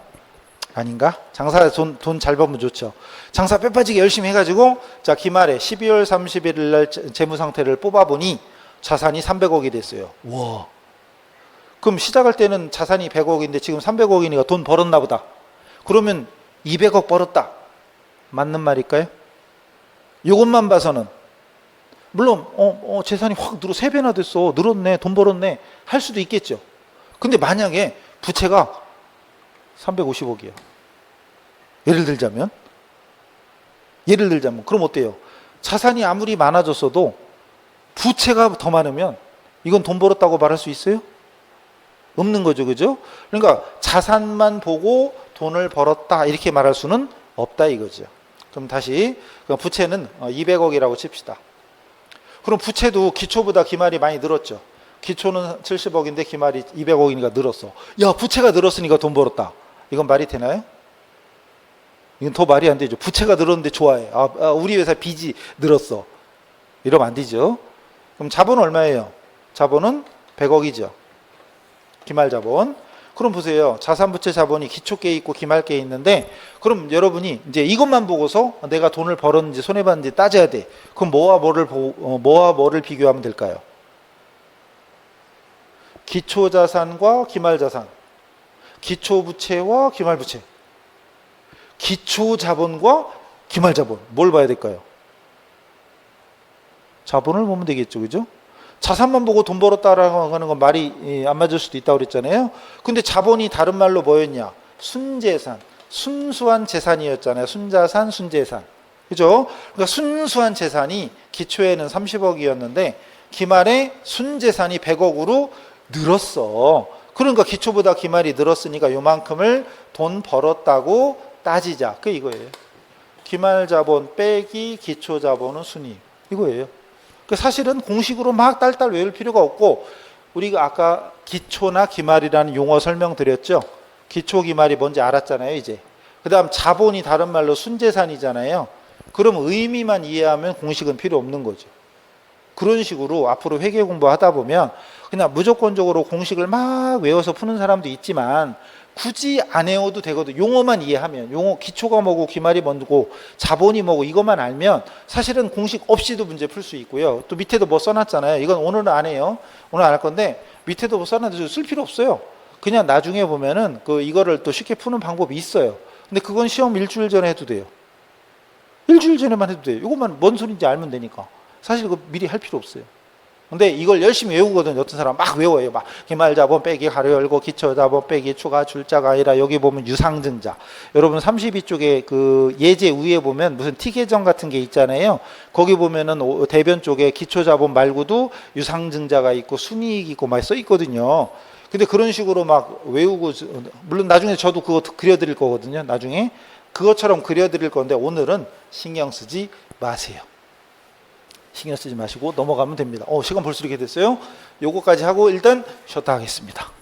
아닌가? 장사에서 돈 잘 벌면 좋죠. 장사 뼈 빠지게 열심히 해가지고 자 기말에 12월 31일 날 재무 상태를 뽑아보니 자산이 300억이 됐어요. 와. 그럼 시작할 때는 자산이 100억인데 지금 300억이니까 돈 벌었나 보다. 그러면 200억 벌었다. 맞는 말일까요? 이것만 봐서는 물론 재산이 확 3배나 됐어. 늘었네. 돈 벌었네. 할 수도 있겠죠. 근데 만약에 부채가 350억이야. 예를 들자면 그럼 어때요? 자산이 아무리 많아졌어도 부채가 더 많으면 이건 돈 벌었다고 말할 수 있어요? 없는 거죠, 그죠? 그러니까 자산만 보고 돈을 벌었다 이렇게 말할 수는 없다 이거죠. 그럼 다시 부채는 200억이라고 칩시다. 그럼 부채도 기초보다 기말이 많이 늘었죠. 기초는 70억인데 기말이 200억이니까 늘었어. 야, 부채가 늘었으니까 돈 벌었다. 이건 말이 되나요? 이건 더 말이 안 되죠. 부채가 늘었는데 좋아해. 우리 회사 빚이 늘었어. 이러면 안 되죠. 그럼 자본은 얼마예요? 자본은 100억이죠. 기말 자본. 그럼 보세요. 자산부채 자본이 기초께 있고 기말께 있는데 그럼 여러분이 이제 이것만 보고서 내가 돈을 벌었는지 손해봤는지 따져야 돼. 그럼 뭐와 뭐를 비교하면 될까요? 기초자산과 기말자산, 기초부채와 기말부채, 기초자본과 기말자본. 뭘 봐야 될까요? 자본을 보면 되겠죠, 그죠? 자산만 보고 돈 벌었다라고 하는 건 말이 안 맞을 수도 있다고 그랬잖아요. 근데 자본이 다른 말로 뭐였냐? 순재산, 순수한 재산이었잖아요. 순자산, 순재산. 그죠? 그러니까 순수한 재산이 기초에는 30억이었는데 기말에 순재산이 100억으로 늘었어. 그러니까 기초보다 기말이 늘었으니까 요만큼을 돈 벌었다고 따지자. 그 이거예요. 기말 자본 빼기 기초 자본은 순이익. 이거예요. 사실은 공식으로 막 딸딸 외울 필요가 없고 우리가 아까 기초나 기말이라는 용어 설명드렸죠. 기초 기말이 뭔지 알았잖아요, 이제. 그 다음 자본이 다른 말로 순재산이잖아요. 그럼 의미만 이해하면 공식은 필요 없는 거죠. 그런 식으로 앞으로 회계 공부하다 보면 그냥 무조건적으로 공식을 막 외워서 푸는 사람도 있지만 굳이 안 외워도 되거든. 용어만 이해하면, 용어 기초가 뭐고 기말이 뭐고 자본이 뭐고 이것만 알면 사실은 공식 없이도 문제 풀 수 있고요. 또 밑에도 뭐 써놨잖아요. 이건 오늘은 안 해요. 오늘 안 할 건데 밑에도 뭐 써놨는데 쓸 필요 없어요. 그냥 나중에 보면은 이거를 또 쉽게 푸는 방법이 있어요. 근데 그건 시험 일주일 전에 해도 돼요. 일주일 전에만 해도 돼요. 이것만 뭔 소리인지 알면 되니까. 사실 그거 미리 할 필요 없어요. 근데 이걸 열심히 외우거든요. 어떤 사람 막 외워요. 막 기말자본 빼기 가로 열고 기초자본 빼기 추가 줄자가 아니라 여기 보면 유상증자. 여러분 32쪽에 그 예제 위에 보면 무슨 T계정 같은 게 있잖아요. 거기 보면은 대변 쪽에 기초자본 말고도 유상증자가 있고 순이익 있고 막 써 있거든요. 근데 그런 식으로 막 외우고 물론 나중에 저도 그거 그려드릴 거거든요. 나중에 그것처럼 그려드릴 건데 오늘은 신경 쓰지 마세요. 신경 쓰지 마시고 넘어가면 됩니다. 시간 벌써 이렇게 됐어요. 요거까지 하고 일단 쉬었다 하겠습니다.